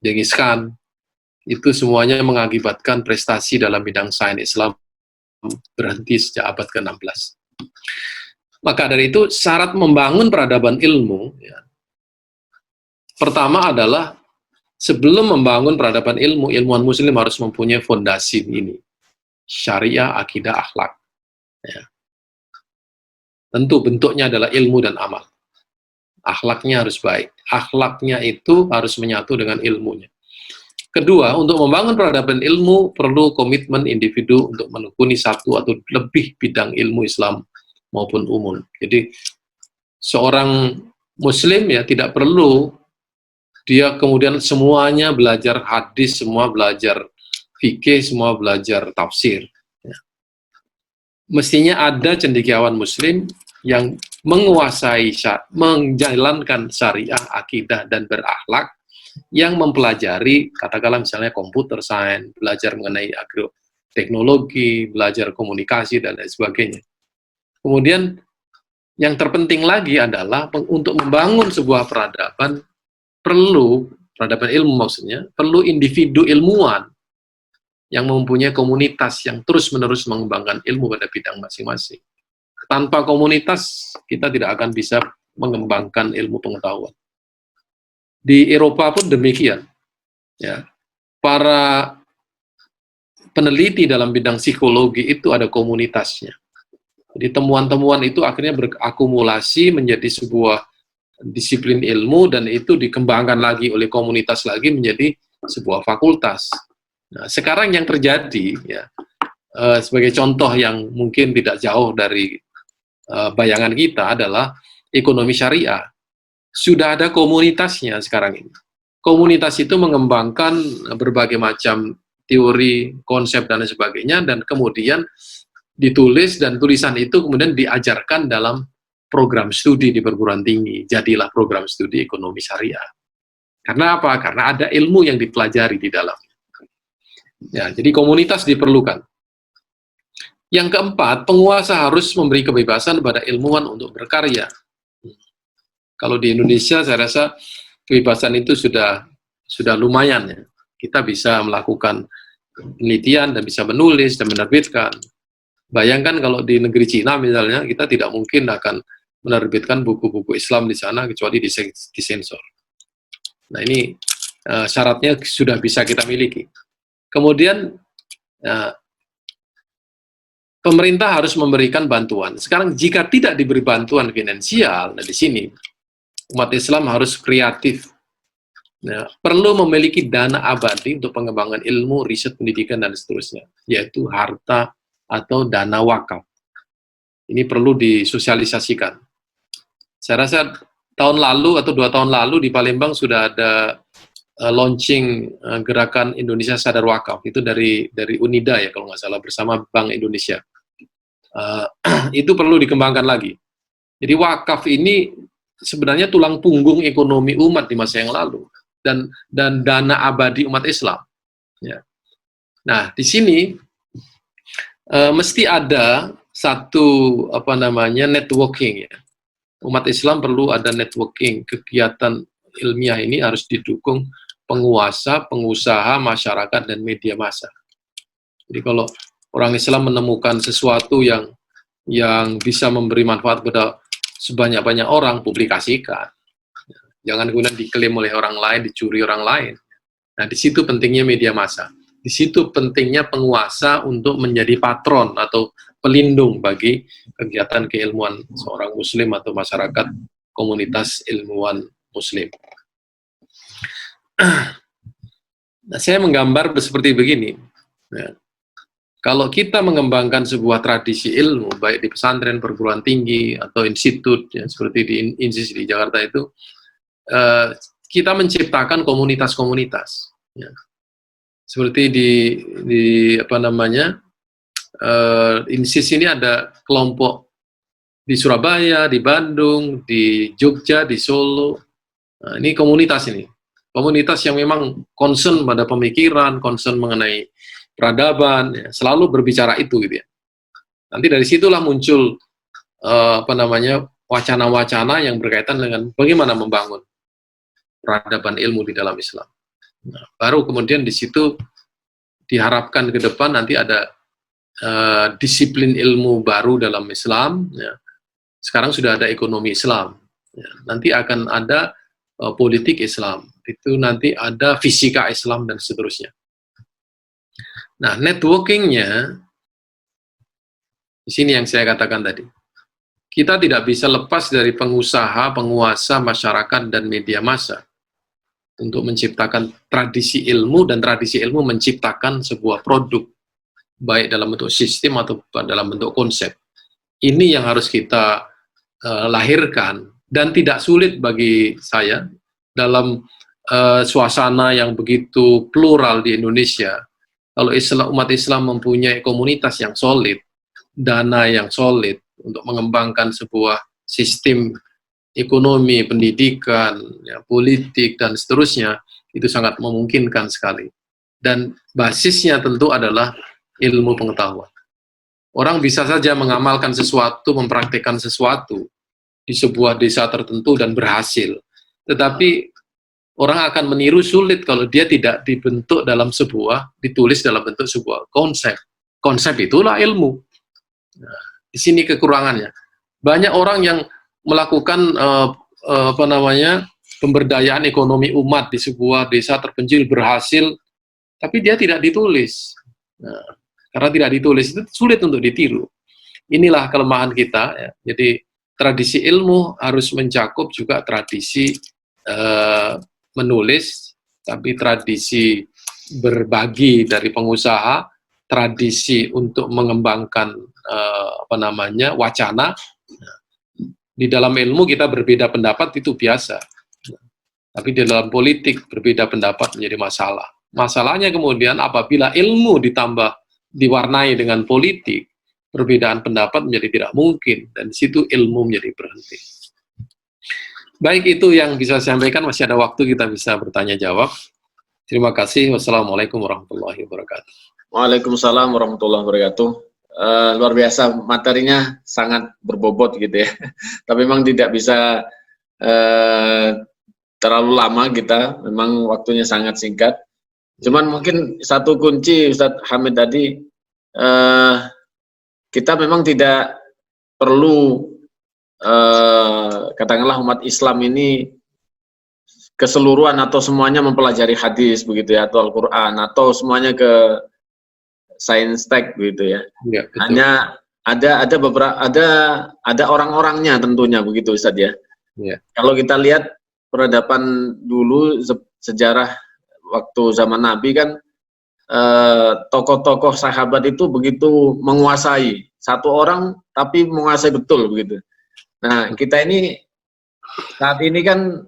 Genghis Khan. Itu semuanya mengakibatkan prestasi dalam bidang sains Islam berhenti sejak abad ke-16. Maka dari itu syarat membangun peradaban ilmu, ya, pertama adalah sebelum membangun peradaban ilmu, ilmuwan muslim harus mempunyai fondasi ini, syariah, akidah, akhlak. Ya. Tentu bentuknya adalah ilmu dan amal. Akhlaknya harus baik. Akhlaknya itu harus menyatu dengan ilmunya. Kedua, untuk membangun peradaban ilmu perlu komitmen individu untuk menekuni satu atau lebih bidang ilmu Islam maupun umum. Jadi seorang muslim ya tidak perlu dia kemudian semuanya belajar hadis, semua belajar fikih, semua belajar tafsir. Ya. Mestinya ada cendekiawan muslim yang menguasai, menjalankan syariah, akidah, dan berakhlak, yang mempelajari, katakanlah misalnya komputer sains, belajar mengenai agroteknologi, belajar komunikasi, dan lain sebagainya. Kemudian, yang terpenting lagi adalah untuk membangun sebuah peradaban, peradaban ilmu maksudnya, perlu individu ilmuwan yang mempunyai komunitas yang terus-menerus mengembangkan ilmu pada bidang masing-masing. Tanpa komunitas, kita tidak akan bisa mengembangkan ilmu pengetahuan. Di Eropa pun demikian. Ya. Para peneliti dalam bidang psikologi itu ada komunitasnya. Jadi temuan-temuan itu akhirnya berakumulasi menjadi sebuah disiplin ilmu, dan itu dikembangkan lagi oleh komunitas lagi menjadi sebuah fakultas. Nah, sekarang yang terjadi, ya, sebagai contoh yang mungkin tidak jauh dari bayangan kita adalah ekonomi syariah. Sudah ada komunitasnya sekarang ini. Komunitas itu mengembangkan berbagai macam teori, konsep, dan sebagainya, dan kemudian ditulis, dan tulisan itu kemudian diajarkan dalam program studi di perguruan tinggi. Jadilah program studi ekonomi syariah. Karena apa? Karena ada ilmu yang dipelajari di dalam. Ya, jadi komunitas diperlukan. Yang keempat, penguasa harus memberi kebebasan pada ilmuwan untuk berkarya. Kalau di Indonesia, saya rasa kebebasan itu sudah lumayan, ya. Kita bisa melakukan penelitian dan bisa menulis dan menerbitkan. Bayangkan kalau di negeri Cina misalnya, kita tidak mungkin akan menerbitkan buku-buku Islam di sana kecuali disensor. Nah, ini syaratnya sudah bisa kita miliki. Kemudian pemerintah harus memberikan bantuan. Sekarang jika tidak diberi bantuan finansial, nah di sini umat Islam harus kreatif. Nah, perlu memiliki dana abadi untuk pengembangan ilmu, riset, pendidikan, dan seterusnya, yaitu harta atau dana wakaf. Ini perlu disosialisasikan. Saya rasa tahun lalu atau 2 tahun lalu di Palembang sudah ada launching gerakan Indonesia Sadar Wakaf. Itu dari UNIDA ya kalau nggak salah, bersama Bank Indonesia. Itu perlu dikembangkan lagi. Jadi wakaf ini sebenarnya tulang punggung ekonomi umat di masa yang lalu, dan dana abadi umat Islam. Ya. Nah, di sini mesti ada satu networking, ya. Umat Islam perlu ada networking. Kegiatan ilmiah ini harus didukung penguasa, pengusaha, masyarakat, dan media massa. Jadi kalau orang Islam menemukan sesuatu yang bisa memberi manfaat pada sebanyak-banyak orang, publikasikan. Jangan kemudian diklaim oleh orang lain, dicuri orang lain. Nah, di situ pentingnya media massa. Di situ pentingnya penguasa untuk menjadi patron atau pelindung bagi kegiatan keilmuan seorang muslim atau masyarakat komunitas ilmuwan muslim. Nah, saya menggambar seperti begini. Ya. Kalau kita mengembangkan sebuah tradisi ilmu, baik di pesantren, perguruan tinggi, atau institut, ya, seperti di INSIS di Jakarta itu, kita menciptakan komunitas-komunitas. Ya. Seperti di INSIS ini ada kelompok di Surabaya, di Bandung, di Jogja, di Solo. Nah, ini komunitas ini. Komunitas yang memang concern pada pemikiran, concern mengenai peradaban, ya, selalu berbicara itu gitu ya. Nanti dari situlah muncul wacana-wacana yang berkaitan dengan bagaimana membangun peradaban ilmu di dalam Islam. Nah, baru kemudian di situ diharapkan ke depan nanti ada disiplin ilmu baru dalam Islam. Ya. Sekarang sudah ada ekonomi Islam. Ya. Nanti akan ada politik Islam, itu nanti ada fisika Islam dan seterusnya. Nah, networkingnya di sini yang saya katakan tadi. Kita tidak bisa lepas dari pengusaha, penguasa, masyarakat, dan media massa untuk menciptakan tradisi ilmu, dan tradisi ilmu menciptakan sebuah produk, baik dalam bentuk sistem atau dalam bentuk konsep. Ini yang harus kita lahirkan, dan tidak sulit bagi saya dalam suasana yang begitu plural di Indonesia. Kalau umat Islam mempunyai komunitas yang solid, dana yang solid untuk mengembangkan sebuah sistem ekonomi, pendidikan, ya, politik, dan seterusnya, itu sangat memungkinkan sekali. Dan basisnya tentu adalah ilmu pengetahuan. Orang bisa saja mengamalkan sesuatu, mempraktikkan sesuatu di sebuah desa tertentu dan berhasil. Tetapi orang akan meniru sulit kalau dia tidak ditulis dalam bentuk sebuah konsep. Konsep itulah ilmu. Nah, di sini kekurangannya. Banyak orang yang melakukan pemberdayaan ekonomi umat di sebuah desa terpencil berhasil, tapi dia tidak ditulis. Nah, karena tidak ditulis itu sulit untuk ditiru. Inilah kelemahan kita. Ya. Jadi tradisi ilmu harus mencakup juga tradisi menulis, tapi tradisi berbagi dari pengusaha, tradisi untuk mengembangkan wacana. Di dalam ilmu kita berbeda pendapat itu biasa, tapi di dalam politik berbeda pendapat menjadi masalah. Masalahnya kemudian apabila ilmu diwarnai dengan politik, perbedaan pendapat menjadi tidak mungkin, dan di situ ilmu menjadi berhenti. Baik, itu yang bisa saya sampaikan. Masih ada waktu, kita bisa bertanya jawab. Terima kasih. Wassalamualaikum warahmatullahi wabarakatuh. Waalaikumsalam warahmatullahi wabarakatuh. Luar biasa, materinya sangat berbobot gitu ya. Tapi memang tidak bisa terlalu lama kita, memang waktunya sangat singkat. Cuman mungkin satu kunci Ustadz Hamid tadi, kita memang tidak perlu katakanlah umat Islam ini keseluruhan atau semuanya mempelajari hadis begitu ya, atau Al-Quran, atau semuanya ke sains tech begitu ya. Ya, hanya ada beberapa ada orang-orangnya tentunya begitu Ustaz ya. Ya. Kalau kita lihat peradaban dulu, sejarah waktu zaman Nabi kan, tokoh-tokoh sahabat itu begitu menguasai, satu orang tapi menguasai betul begitu. Nah, kita ini saat ini kan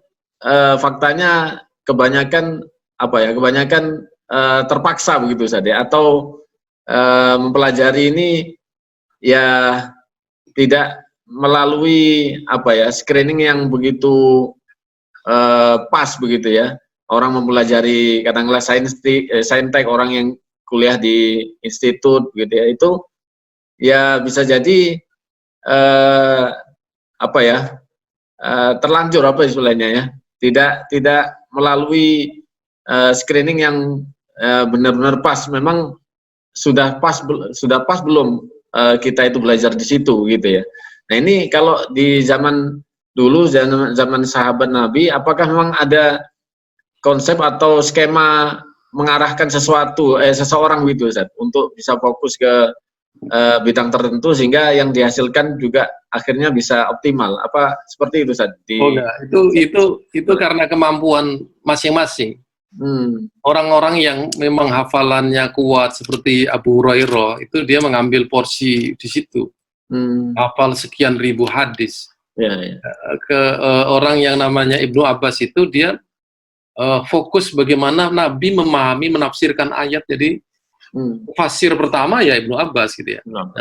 faktanya kebanyakan terpaksa begitu saja, atau mempelajari ini ya tidak melalui screening yang begitu pas begitu ya. Orang mempelajari katakanlah saintek, orang yang kuliah di institut begitu ya, itu ya bisa jadi terlanjur istilahnya ya, tidak melalui screening yang benar-benar pas. Memang sudah pas belum kita itu belajar di situ gitu ya. Nah, ini kalau di zaman dulu, zaman sahabat Nabi, apakah memang ada konsep atau skema mengarahkan seseorang gitu Ustaz, untuk bisa fokus ke bidang tertentu sehingga yang dihasilkan juga akhirnya bisa optimal? Apa seperti itu Ustaz? Itu karena kemampuan masing-masing. Orang-orang yang memang hafalannya kuat seperti Abu Hurairah, itu dia mengambil porsi di situ, hafal sekian ribu hadis. Orang yang namanya Ibnu Abbas itu dia fokus bagaimana Nabi memahami, menafsirkan ayat. Jadi fasir pertama ya Ibnu Abbas gitu ya. Nah,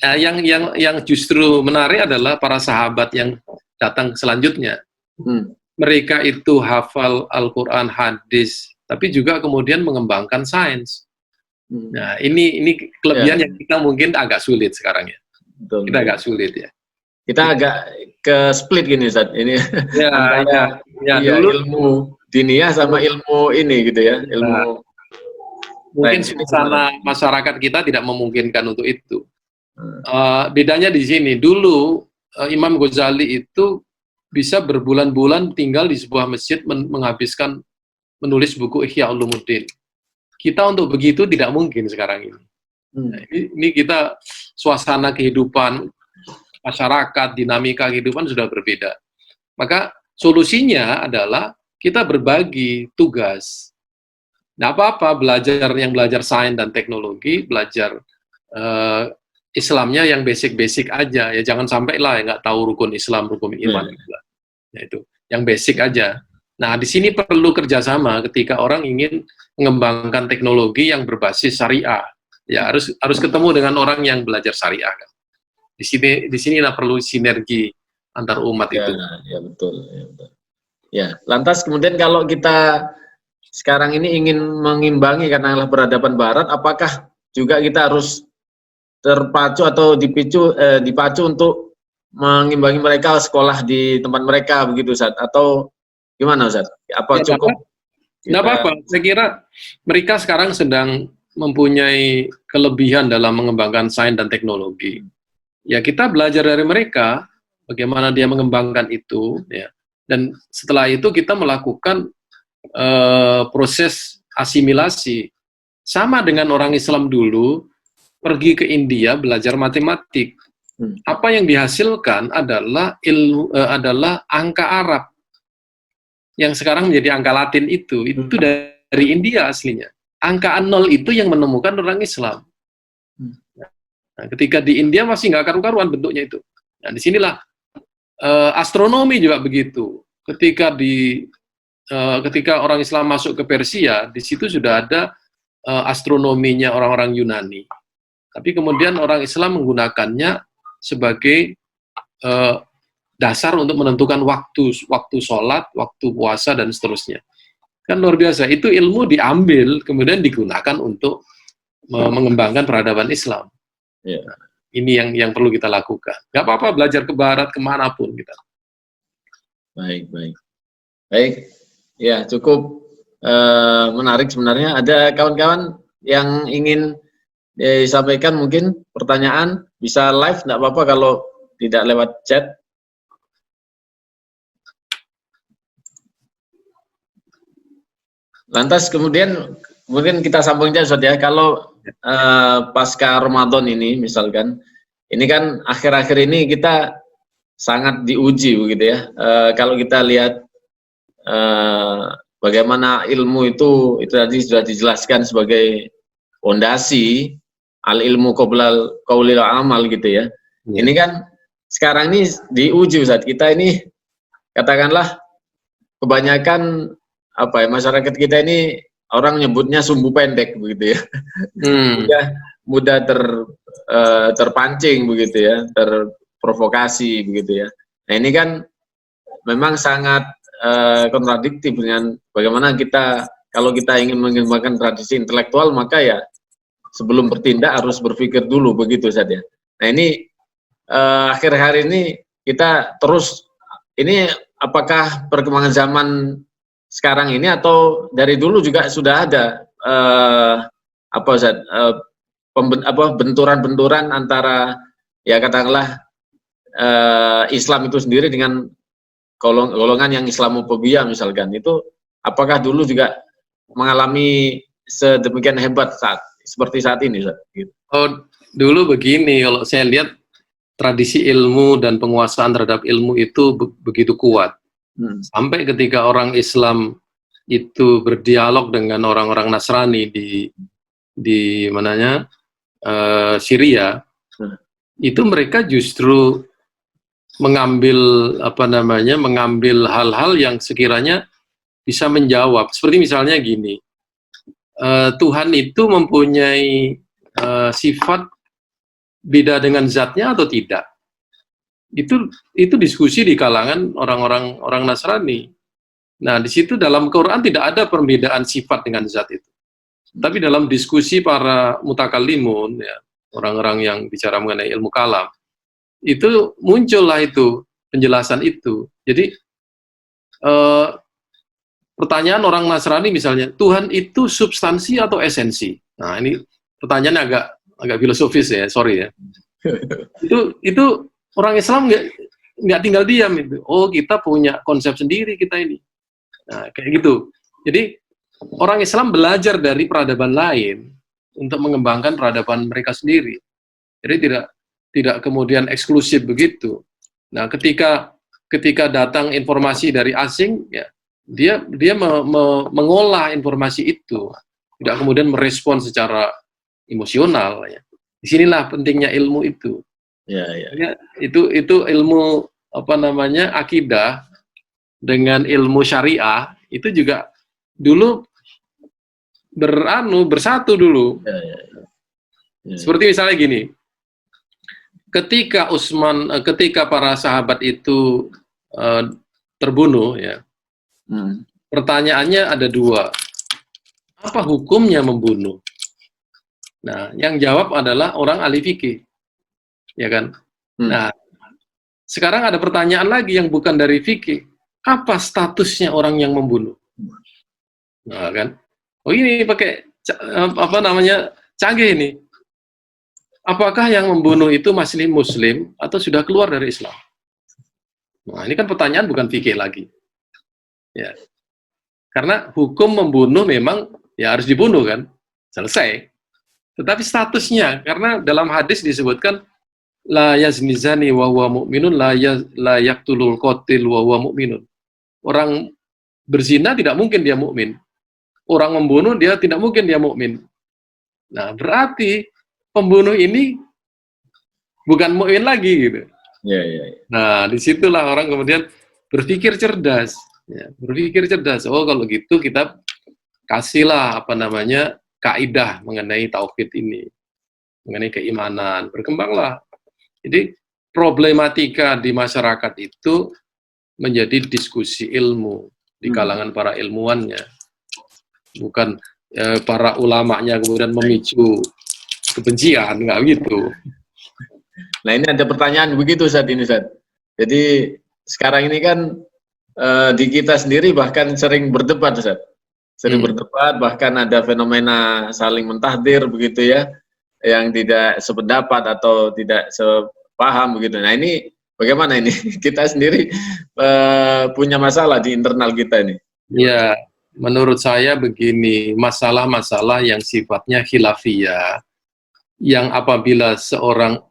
Nah, yang justru menarik adalah para sahabat yang datang selanjutnya. Mereka itu hafal Al-Quran, hadis, tapi juga kemudian mengembangkan sains. Nah, ini kelebihan yang kita mungkin agak sulit sekarang ya. Betul, kita agak sulit ya. Kita agak ke split gini Ustaz. Ini antara dulu ilmu diniyah sama ilmu ini gitu ya, ilmu mungkin suasana masyarakat kita tidak memungkinkan untuk itu. Bedanya di sini, dulu Imam Ghazali itu bisa berbulan-bulan tinggal di sebuah masjid menghabiskan menulis buku Ihya Ulumuddin. Kita untuk begitu tidak mungkin sekarang ini. Nah, ini kita suasana kehidupan masyarakat, dinamika kehidupan sudah berbeda. Maka solusinya adalah kita berbagi tugas. Nggak apa-apa belajar sains dan teknologi, belajar Islamnya yang basic-basic aja. Ya jangan sampai lah nggak tahu rukun Islam, rukun iman. Ya, itu yang basic aja. Nah, di sini perlu kerjasama ketika orang ingin mengembangkan teknologi yang berbasis syariah. Ya harus ketemu dengan orang yang belajar syariah kan. Di sini perlu sinergi antar umat itu. Ya betul, ya betul. Ya, lantas kemudian kalau kita sekarang ini ingin mengimbangi karena peradaban barat, apakah juga kita harus terpacu atau dipacu untuk mengimbangi mereka sekolah di tempat mereka begitu Ustaz, atau gimana Ustaz? Apa ya, cukup? Nggak apa-apa. Saya kira mereka sekarang sedang mempunyai kelebihan dalam mengembangkan sains dan teknologi. Ya kita belajar dari mereka bagaimana dia mengembangkan itu, ya. Dan setelah itu kita melakukan proses asimilasi. Sama dengan orang Islam dulu pergi ke India belajar matematik. Apa yang dihasilkan adalah adalah angka Arab yang sekarang menjadi angka Latin itu dari India aslinya. Angka 0 itu yang menemukan orang Islam. Nah, ketika di India masih nggak karu-karuan bentuknya itu. Nah, disinilah astronomi juga begitu. Ketika orang Islam masuk ke Persia, di situ sudah ada astronominya orang-orang Yunani. Tapi kemudian orang Islam menggunakannya sebagai dasar untuk menentukan waktu sholat, waktu puasa dan seterusnya. Kan luar biasa. Itu ilmu diambil kemudian digunakan untuk mengembangkan peradaban Islam. Ya. Ini yang perlu kita lakukan. Gak apa-apa belajar ke barat, kemanapun kita. Baik. Ya, cukup menarik sebenarnya. Ada kawan-kawan yang ingin disampaikan mungkin pertanyaan, bisa live, nggak apa-apa kalau tidak lewat chat. Lantas kemudian kita sambung aja Ustaz ya, kalau pasca Ramadan ini misalkan, ini kan akhir-akhir ini kita sangat diuji begitu ya. Kalau kita lihat bagaimana ilmu itu tadi sudah dijelaskan sebagai fondasi, al ilmu qoblal qaulil amal gitu ya. Ini kan sekarang ini diuji Ustaz. Kita ini katakanlah kebanyakan masyarakat kita ini orang nyebutnya sumbu pendek begitu ya. mudah terpancing begitu ya, terprovokasi begitu ya. Nah, ini kan memang sangat kontradiktif dengan bagaimana kalau kita ingin mengembangkan tradisi intelektual, maka ya sebelum bertindak harus berpikir dulu begitu saja. Nah, ini akhir-akhir ini kita terus, ini apakah perkembangan zaman sekarang ini atau dari dulu juga sudah ada benturan-benturan antara ya katakanlah Islam itu sendiri dengan golongan yang Islamofobia misalkan, itu apakah dulu juga mengalami sedemikian hebat seperti saat ini Ustaz? Oh, dulu begini, kalau saya lihat tradisi ilmu dan penguasaan terhadap ilmu itu begitu kuat. Sampai ketika orang Islam itu berdialog dengan orang-orang Nasrani di mananya Syria, itu mereka justru mengambil mengambil hal-hal yang sekiranya bisa menjawab. Seperti misalnya gini, Tuhan itu mempunyai sifat beda dengan zatnya atau tidak? Itu diskusi di kalangan orang Nasrani. Nah, di situ dalam Quran tidak ada perbedaan sifat dengan zat itu. Tapi dalam diskusi para mutakallimun, ya, orang-orang yang bicara mengenai ilmu kalam, itu muncullah itu penjelasan itu. Jadi pertanyaan orang Nasrani misalnya, Tuhan itu substansi atau esensi? Nah, ini pertanyaannya agak filosofis ya, sorry ya. Itu orang Islam nggak tinggal diam itu. Oh, kita punya konsep sendiri kita ini. Nah, kayak gitu. Jadi orang Islam belajar dari peradaban lain untuk mengembangkan peradaban mereka sendiri. Jadi tidak kemudian eksklusif begitu. Nah, ketika datang informasi dari asing, ya dia mengolah informasi itu, tidak kemudian merespon secara emosional. Ya. Disinilah pentingnya ilmu itu. Ya. Itu ilmu akidah dengan ilmu syariah itu juga dulu bersatu dulu. Ya. Seperti misalnya gini, ketika para sahabat itu terbunuh, ya, pertanyaannya ada dua, apa hukumnya membunuh? Nah, yang jawab adalah orang ahli fikih, ya kan? Nah, sekarang ada pertanyaan lagi yang bukan dari fikih, apa statusnya orang yang membunuh? Nah, kan? Oh, ini pakai canggih ini. Apakah yang membunuh itu masih muslim atau sudah keluar dari Islam? Nah, ini kan pertanyaan bukan fikih lagi. Ya. Karena hukum membunuh memang ya harus dibunuh kan? Selesai. Tetapi statusnya, karena dalam hadis disebutkan la yazni zani wa huwa mu'minun la yaqtulul qatil wa huwa mu'minun. Orang berzina tidak mungkin dia mukmin. Orang membunuh dia tidak mungkin dia mukmin. Nah, berarti pembunuh ini bukan mukmin lagi gitu. Ya. Nah, disitulah orang kemudian berpikir cerdas. Ya, berpikir cerdas. Oh, kalau gitu kita kasihlah kaidah mengenai tauhid ini, mengenai keimanan, berkembanglah. Jadi problematika di masyarakat itu menjadi diskusi ilmu di kalangan para ilmuwannya, bukan para ulamanya kemudian memicu kebencian, nggak gitu. Nah, ini ada pertanyaan begitu saat ini, Ustaz. Jadi sekarang ini kan di kita sendiri bahkan sering berdebat, Ustaz. Sering berdebat, bahkan ada fenomena saling mentahdir begitu ya, yang tidak sependapat atau tidak sepaham begitu. Nah, ini bagaimana ini? Kita sendiri punya masalah di internal kita ini. Ya, menurut saya begini, masalah-masalah yang sifatnya khilafiyah, yang apabila seorang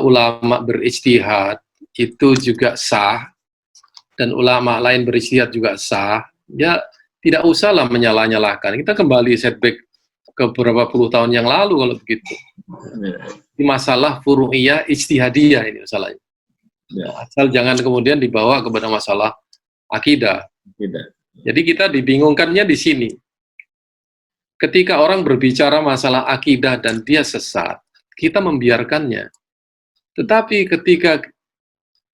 ulama berijtihad itu juga sah, dan ulama lain berijtihad juga sah, ya tidak usahlah menyalah-nyalahkan. Kita kembali setback ke beberapa puluh tahun yang lalu kalau begitu. Ini masalah furu'iyah ijtihadiyah ini masalahnya. Ya, asal jangan kemudian dibawa kepada masalah akidah. Jadi kita dibingungkannya di sini. Ketika orang berbicara masalah akidah dan dia sesat, kita membiarkannya. Tetapi ketika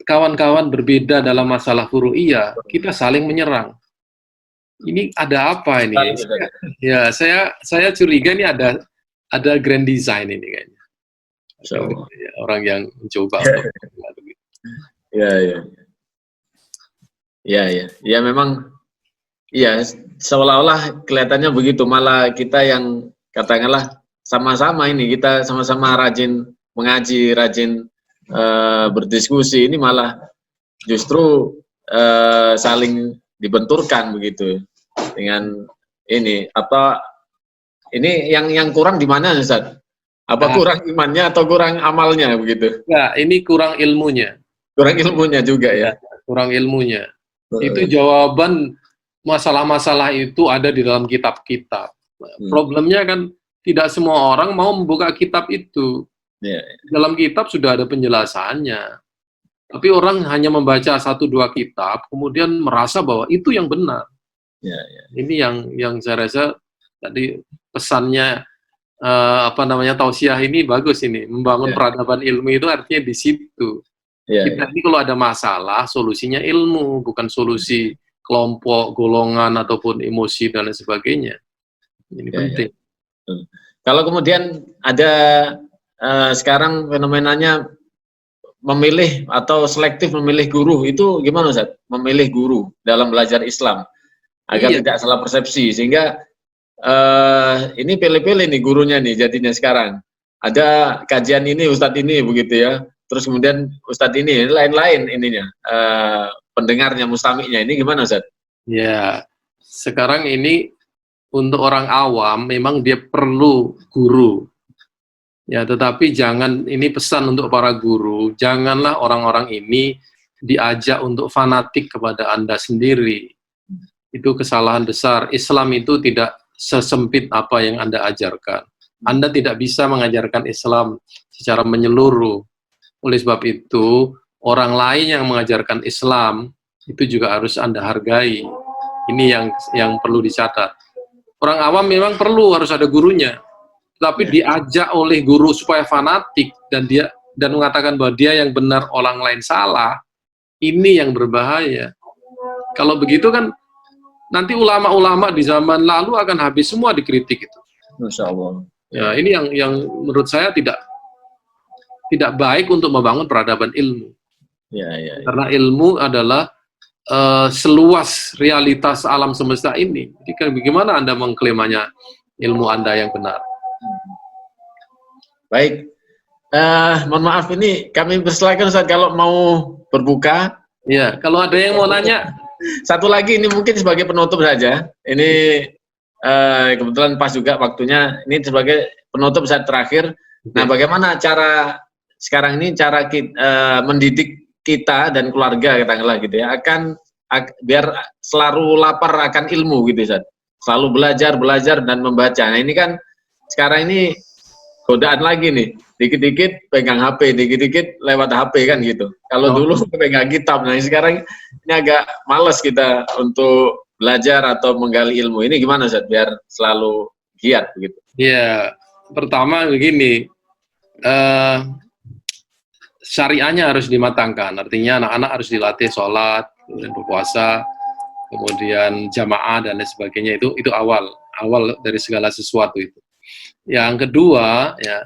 kawan-kawan berbeda dalam masalah furu'iyah, kita saling menyerang. Ini ada apa ini? Ya, saya curiga ini ada grand design ini kayaknya. Orang yang mencoba. Ya memang. Ya, seolah-olah kelihatannya begitu. Malah kita yang katakanlah sama-sama ini, kita sama-sama rajin mengaji, rajin berdiskusi, ini malah justru saling dibenturkan begitu dengan ini. Apa ini yang kurang di mana, Ustaz? Apa kurang imannya atau kurang amalnya begitu? Ya, ini kurang ilmunya. Kurang ilmunya juga ya. Kurang ilmunya. Itu jawaban masalah-masalah itu ada di dalam kitab-kitab. Problemnya kan tidak semua orang mau membuka kitab itu. Dalam kitab sudah ada penjelasannya. Tapi orang hanya membaca 1-2 kitab, kemudian merasa bahwa itu yang benar. Ini yang saya rasa tadi pesannya apa namanya, tausiah ini bagus ini, membangun Ya, peradaban ilmu itu artinya di situ. ya, Kita ya, ini kalau ada masalah, solusinya ilmu, bukan solusi kelompok, golongan, ataupun emosi dan lain sebagainya. Ini ya, ya. penting. Kalau kemudian ada sekarang fenomenanya memilih atau selektif memilih guru, itu gimana Ustaz? Memilih guru dalam belajar Islam agar Iya, tidak salah persepsi, sehingga ini pilih-pilih nih gurunya nih jadinya sekarang. Ada kajian ini Ustadz ini begitu ya. Terus kemudian Ustadz ini lain-lain ininya pendengarnya mustamiknya ini gimana Ustadz? ya. Sekarang ini untuk orang awam memang dia perlu guru. Ya, tetapi jangan, ini pesan untuk para guru, janganlah orang-orang ini diajak untuk fanatik kepada Anda sendiri. Itu kesalahan besar. Islam itu tidak sesempit apa yang Anda ajarkan. Anda tidak bisa mengajarkan Islam secara menyeluruh. Oleh sebab itu, orang lain yang mengajarkan Islam itu juga harus Anda hargai. Ini yang perlu dicatat. Orang awam memang perlu harus ada gurunya, tapi diajak oleh guru supaya fanatik dan mengatakan bahwa dia yang benar, orang lain salah. Ini yang berbahaya. Kalau begitu kan nanti ulama-ulama di zaman lalu akan habis semua dikritik itu. Masya Allah. Ya, ini yang menurut saya tidak baik untuk membangun peradaban ilmu. Ya, ya, ya. Karena ilmu adalah seluas realitas alam semesta ini. Jadi bagaimana Anda mengklaimnya ilmu Anda yang benar? Baik. Mohon maaf ini kami persilakan Ustaz kalau mau berbuka. Ya, kalau ada yang mau nanya. Satu lagi ini mungkin sebagai penutup saja. Ini kebetulan pas juga waktunya. Ini sebagai penutup saat terakhir. Nah, bagaimana cara sekarang ini cara kita mendidik kita dan keluarga katakanlah gitu ya, biar selalu lapar akan ilmu gitu Ustaz. Selalu belajar dan membaca. Nah, ini kan sekarang ini godaan lagi nih. Dikit-dikit pegang HP, dikit-dikit lewat HP kan gitu. Kalau dulu pegang kitab. Nah, sekarang ini agak males kita untuk belajar atau menggali ilmu. Ini gimana Ustaz biar selalu giat begitu? Ya, pertama begini, syariahnya harus dimatangkan. Artinya anak-anak harus dilatih sholat, kemudian berpuasa, kemudian jamaah dan lain sebagainya. Itu awal dari segala sesuatu itu. Yang kedua, ya,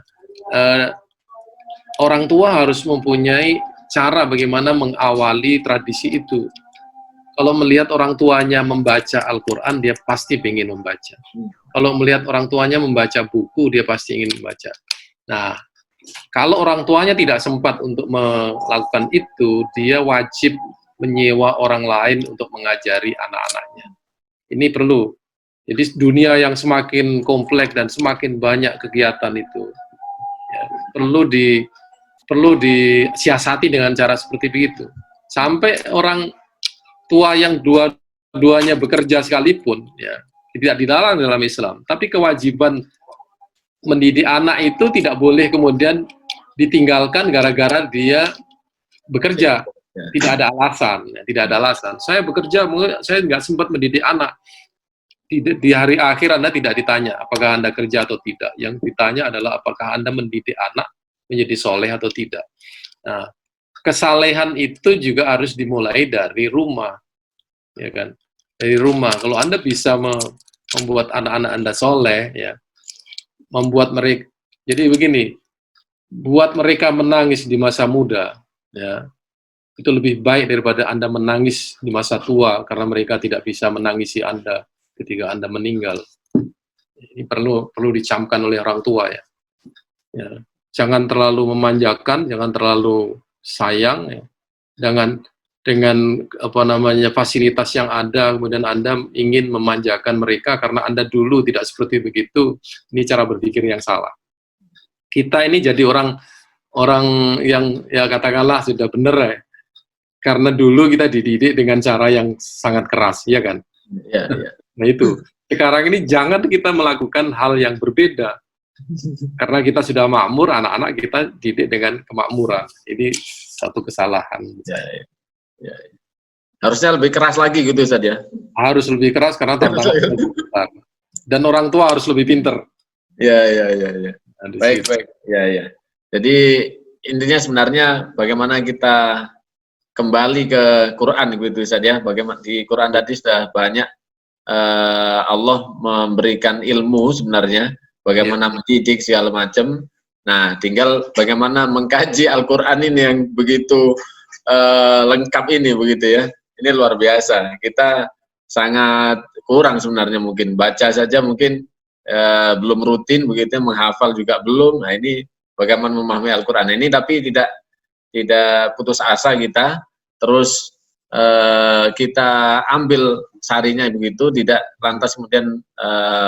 orang tua harus mempunyai cara bagaimana mengawali tradisi itu. Kalau melihat orang tuanya membaca Al-Quran, dia pasti ingin membaca. Kalau melihat orang tuanya membaca buku, dia pasti ingin membaca. Nah, kalau orang tuanya tidak sempat untuk melakukan itu, dia wajib menyewa orang lain untuk mengajari anak-anaknya. Ini perlu. Jadi dunia yang semakin kompleks dan semakin banyak kegiatan itu, ya, perlu disiasati dengan cara seperti begitu. Sampai orang tua yang dua-duanya bekerja sekalipun, ya, tidak dilarang dalam Islam. Tapi kewajiban mendidik anak itu tidak boleh kemudian ditinggalkan gara-gara dia bekerja. Tidak ada alasan, ya, tidak ada alasan. Saya bekerja, saya nggak sempat mendidik anak. Di hari akhir Anda tidak ditanya apakah Anda kerja atau tidak. Yang ditanya adalah apakah Anda mendidik anak menjadi soleh atau tidak. Nah, kesalehan itu juga harus dimulai dari rumah, ya kan? Dari rumah. Kalau Anda bisa membuat anak-anak Anda soleh, ya, membuat mereka. Jadi begini, buat mereka menangis di masa muda, ya, itu lebih baik daripada Anda menangis di masa tua karena mereka tidak bisa menangisi Anda ketika Anda meninggal. Ini perlu dicamkan oleh orang tua, ya. Ya. Jangan terlalu memanjakan, jangan terlalu sayang, ya. Jangan dengan fasilitas yang ada kemudian Anda ingin memanjakan mereka karena Anda dulu tidak seperti begitu. Ini cara berpikir yang salah. Kita ini jadi orang yang ya katakanlah sudah benar, ya. Karena dulu kita dididik dengan cara yang sangat keras, ya kan? Ya, ya. Nah itu, sekarang ini jangan kita melakukan hal yang berbeda. Karena kita sudah makmur, anak-anak kita didik dengan kemakmuran. Ini satu kesalahan. Ya, ya. Ya. Harusnya lebih keras lagi gitu Ustaz ya? Harus lebih keras karena tantangan lebih besar. Dan orang tua harus lebih pinter. Ya, ya, ya, ya. Nah, di Baik, situ. baik. Ya, ya. Jadi intinya sebenarnya bagaimana kita kembali ke Quran begitu saja. Bagaimana di Quran tadi sudah banyak Allah memberikan ilmu sebenarnya, Ya. bagaimana mendidik segala macam. Nah, tinggal bagaimana mengkaji Al-Quran ini yang begitu lengkap ini begitu ya. Ini luar biasa. Kita sangat kurang sebenarnya mungkin baca saja mungkin belum rutin begitu, menghafal juga belum. Nah, ini bagaimana memahami Al-Quran ini, tapi tidak putus asa kita, terus kita ambil sarinya begitu, tidak lantas kemudian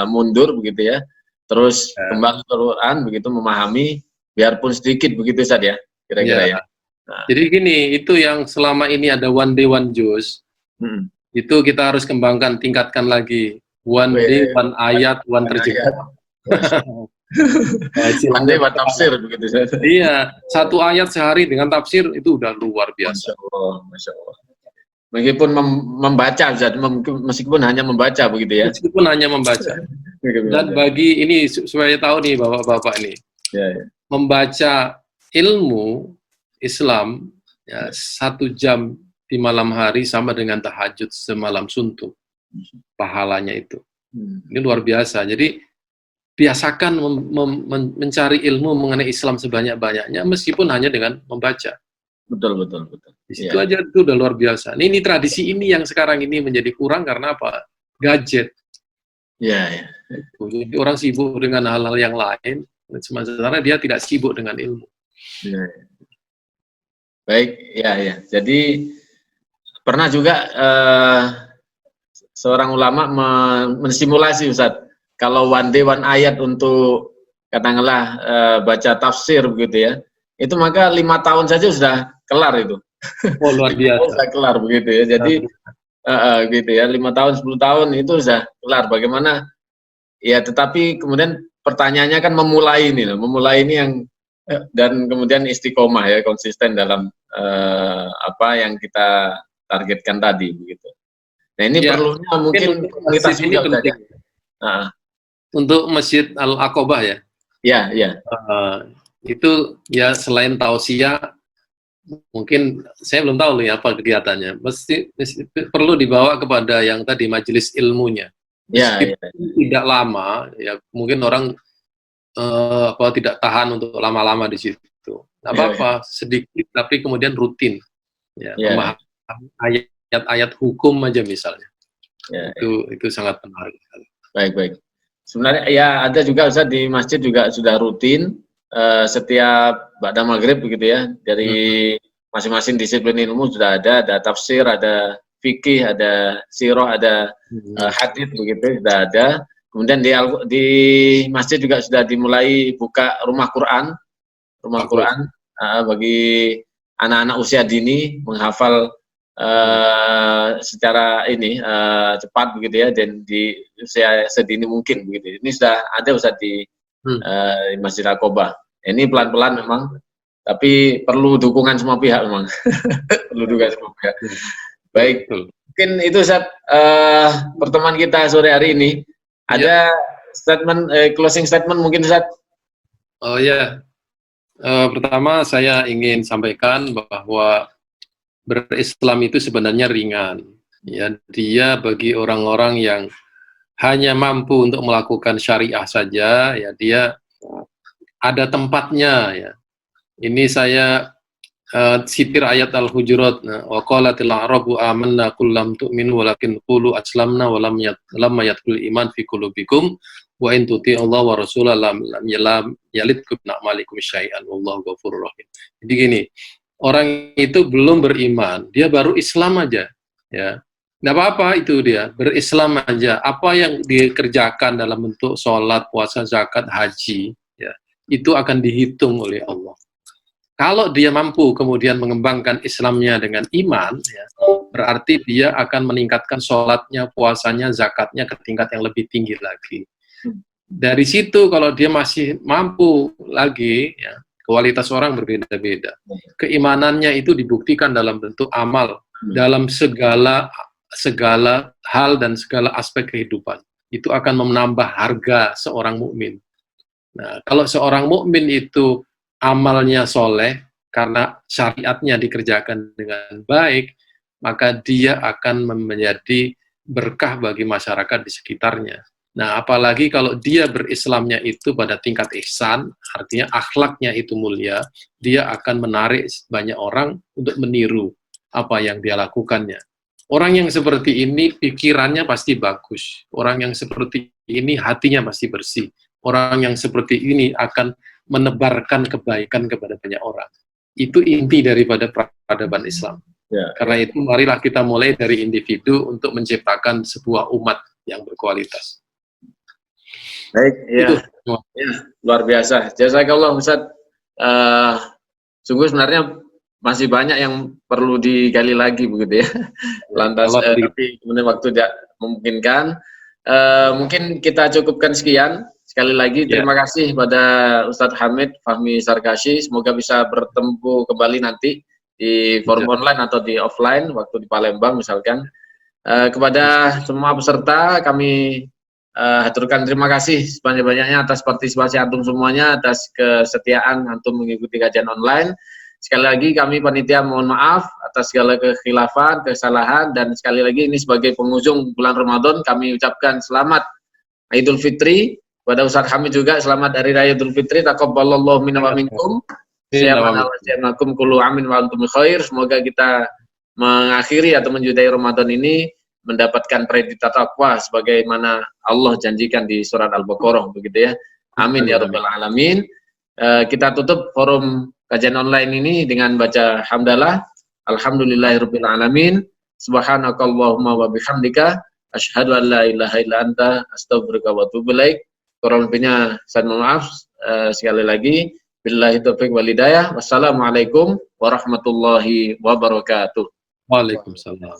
mundur begitu ya, terus kembali ke Quran begitu, memahami biarpun sedikit begitu saja kira-kira Ya. ya. Nah, Jadi gini, itu yang selama ini ada one day one juice, itu kita harus kembangkan, tingkatkan lagi. One day one ayat, one terjemahan. Pandai Istilahnya. buat tafsir begitu saja. Iya, satu ayat sehari dengan tafsir itu udah luar biasa. Masya Allah, Masya Allah. Meskipun membaca, meskipun hanya membaca begitu ya. Meskipun hanya membaca. Dan bagi ini supaya tahu nih bapak-bapak ini, ya. Membaca ilmu Islam ya, 1 jam di malam hari sama dengan tahajud semalam suntuk pahalanya itu. Ini luar biasa. Jadi biasakan mencari ilmu mengenai Islam sebanyak-banyaknya meskipun hanya dengan membaca. Betul. Di situ aja itu udah luar biasa. Ini tradisi ini yang sekarang ini menjadi kurang karena apa? Gadget. Ya. Jadi orang sibuk dengan hal-hal yang lain, sementara dia tidak sibuk dengan ilmu. Ya. Baik, ya. Jadi pernah juga seorang ulama mensimulasi, Ustaz, kalau one day one ayat untuk katakanlah baca tafsir begitu ya, itu maka 5 tahun saja sudah kelar itu. Oh, luar biasa. Sudah kelar begitu ya. Jadi gitu ya, 5 tahun 10 tahun itu sudah kelar. Bagaimana ya, tetapi kemudian pertanyaannya kan memulai ini yang dan kemudian istiqomah ya, konsisten dalam apa yang kita targetkan tadi begitu. Nah, ini ya, perlunya mungkin kita juga saja. Untuk Masjid Al-Aqobah ya. Ya. Itu ya selain tausiah, mungkin saya belum tahu nih apa kegiatannya. Mesti perlu dibawa kepada yang tadi majelis ilmunya. Tidak lama, ya mungkin orang tidak tahan untuk lama-lama di situ. Nggak apa-apa, sedikit tapi kemudian rutin. Ya, memahami ayat-ayat hukum aja misalnya. Itu sangat menarik. Baik. Sebenarnya ya ada juga Ustaz di masjid juga sudah rutin setiap ba'da maghrib begitu ya, dari masing-masing disiplin ilmu sudah ada tafsir, ada fikih, ada sirah, ada hadits begitu sudah ada. Kemudian di masjid juga sudah dimulai buka rumah Quran bagi anak-anak usia dini menghafal secara ini cepat begitu ya, dan di usia sedini mungkin begitu. Ini sudah ada Ustaz di Masjid Aqobah. Ini pelan-pelan memang, tapi perlu dukungan semua pihak memang. Perlu dukungan semua pihak. Baik, mungkin itu Ustaz pertemuan kita sore hari ini. Ada statement closing statement mungkin Ustaz? Oh ya, pertama saya ingin sampaikan bahwa berislam itu sebenarnya ringan. Ya, dia bagi orang-orang yang hanya mampu untuk melakukan syariah saja, ya dia ada tempatnya. Ya. Ini saya sitir ayat Al-Hujurat, wa qalatil a'rabu amanna qul lam tu'minu walakin qulu aslamna wa lam yadkhul iman fi qulubikum wa in tuti'u Allah wa rasulahu lam yalidkum na'malikum syai'an wallahu ghafurur rahim. Jadi gini, orang itu belum beriman, dia baru Islam aja, ya. Nggak apa-apa itu dia, berislam aja. Apa yang dikerjakan dalam bentuk sholat, puasa, zakat, haji, ya, itu akan dihitung oleh Allah. Kalau dia mampu kemudian mengembangkan Islamnya dengan iman, ya, berarti dia akan meningkatkan sholatnya, puasanya, zakatnya ke tingkat yang lebih tinggi lagi. Dari situ kalau dia masih mampu lagi, ya, kualitas orang berbeda-beda. Keimanannya itu dibuktikan dalam bentuk amal, dalam segala hal dan segala aspek kehidupan. Itu akan menambah harga seorang mukmin. Nah, kalau seorang mukmin itu amalnya soleh, karena syariatnya dikerjakan dengan baik, maka dia akan menjadi berkah bagi masyarakat di sekitarnya. Nah, apalagi kalau dia berislamnya itu pada tingkat ihsan, artinya akhlaknya itu mulia, dia akan menarik banyak orang untuk meniru apa yang dia lakukannya. Orang yang seperti ini pikirannya pasti bagus. Orang yang seperti ini hatinya pasti bersih. Orang yang seperti ini akan menebarkan kebaikan kepada banyak orang. Itu inti daripada peradaban Islam. Ya, Karena itu marilah kita mulai dari individu untuk menciptakan sebuah umat yang berkualitas. baik, ya, Itu. ya, luar biasa. Jazakallah Ustaz. Sungguh sebenarnya masih banyak yang perlu digali lagi begitu ya. Lantas, tapi kemudian waktu tidak memungkinkan. Mungkin kita cukupkan sekian. Sekali lagi terima kasih pada Ustadz Hamid Fahmi Sarkashi. Semoga bisa bertemu kembali nanti di forum online atau di offline waktu di Palembang misalkan. Kepada semua peserta kami haturkan terima kasih sebanyak-banyaknya atas partisipasi antum semuanya, atas kesetiaan antum mengikuti kajian online. Sekali lagi kami panitia mohon maaf atas segala kekhilafan, kesalahan, dan sekali lagi ini sebagai penghujung bulan Ramadan kami ucapkan selamat Idul Fitri. Pada Ustaz Hamid juga selamat Hari Raya Idul Fitri. Taqabbalallahu minna wa minkum. Siyamakum kullu amin wa antum khair. Semoga kita mengakhiri atau menjudai Ramadan ini mendapatkan predikat takwa sebagaimana Allah janjikan di surat Al-Baqarah begitu ya. Amin ya rabbal alamin. Kita tutup forum kajian online ini dengan baca hamdalah. Alhamdulillahirabbil alamin. Subhanakallahumma wa bihamdika asyhadu an la ilaha illa anta astaghfiruka wa atubu ilaik. Kurang lebihnya saya mohon maaf sekali lagi. Billahi taufiq wal hidayah. Wassalamualaikum warahmatullahi wabarakatuh. Waalaikumsalam.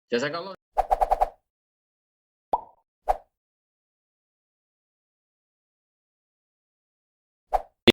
Jazakallah.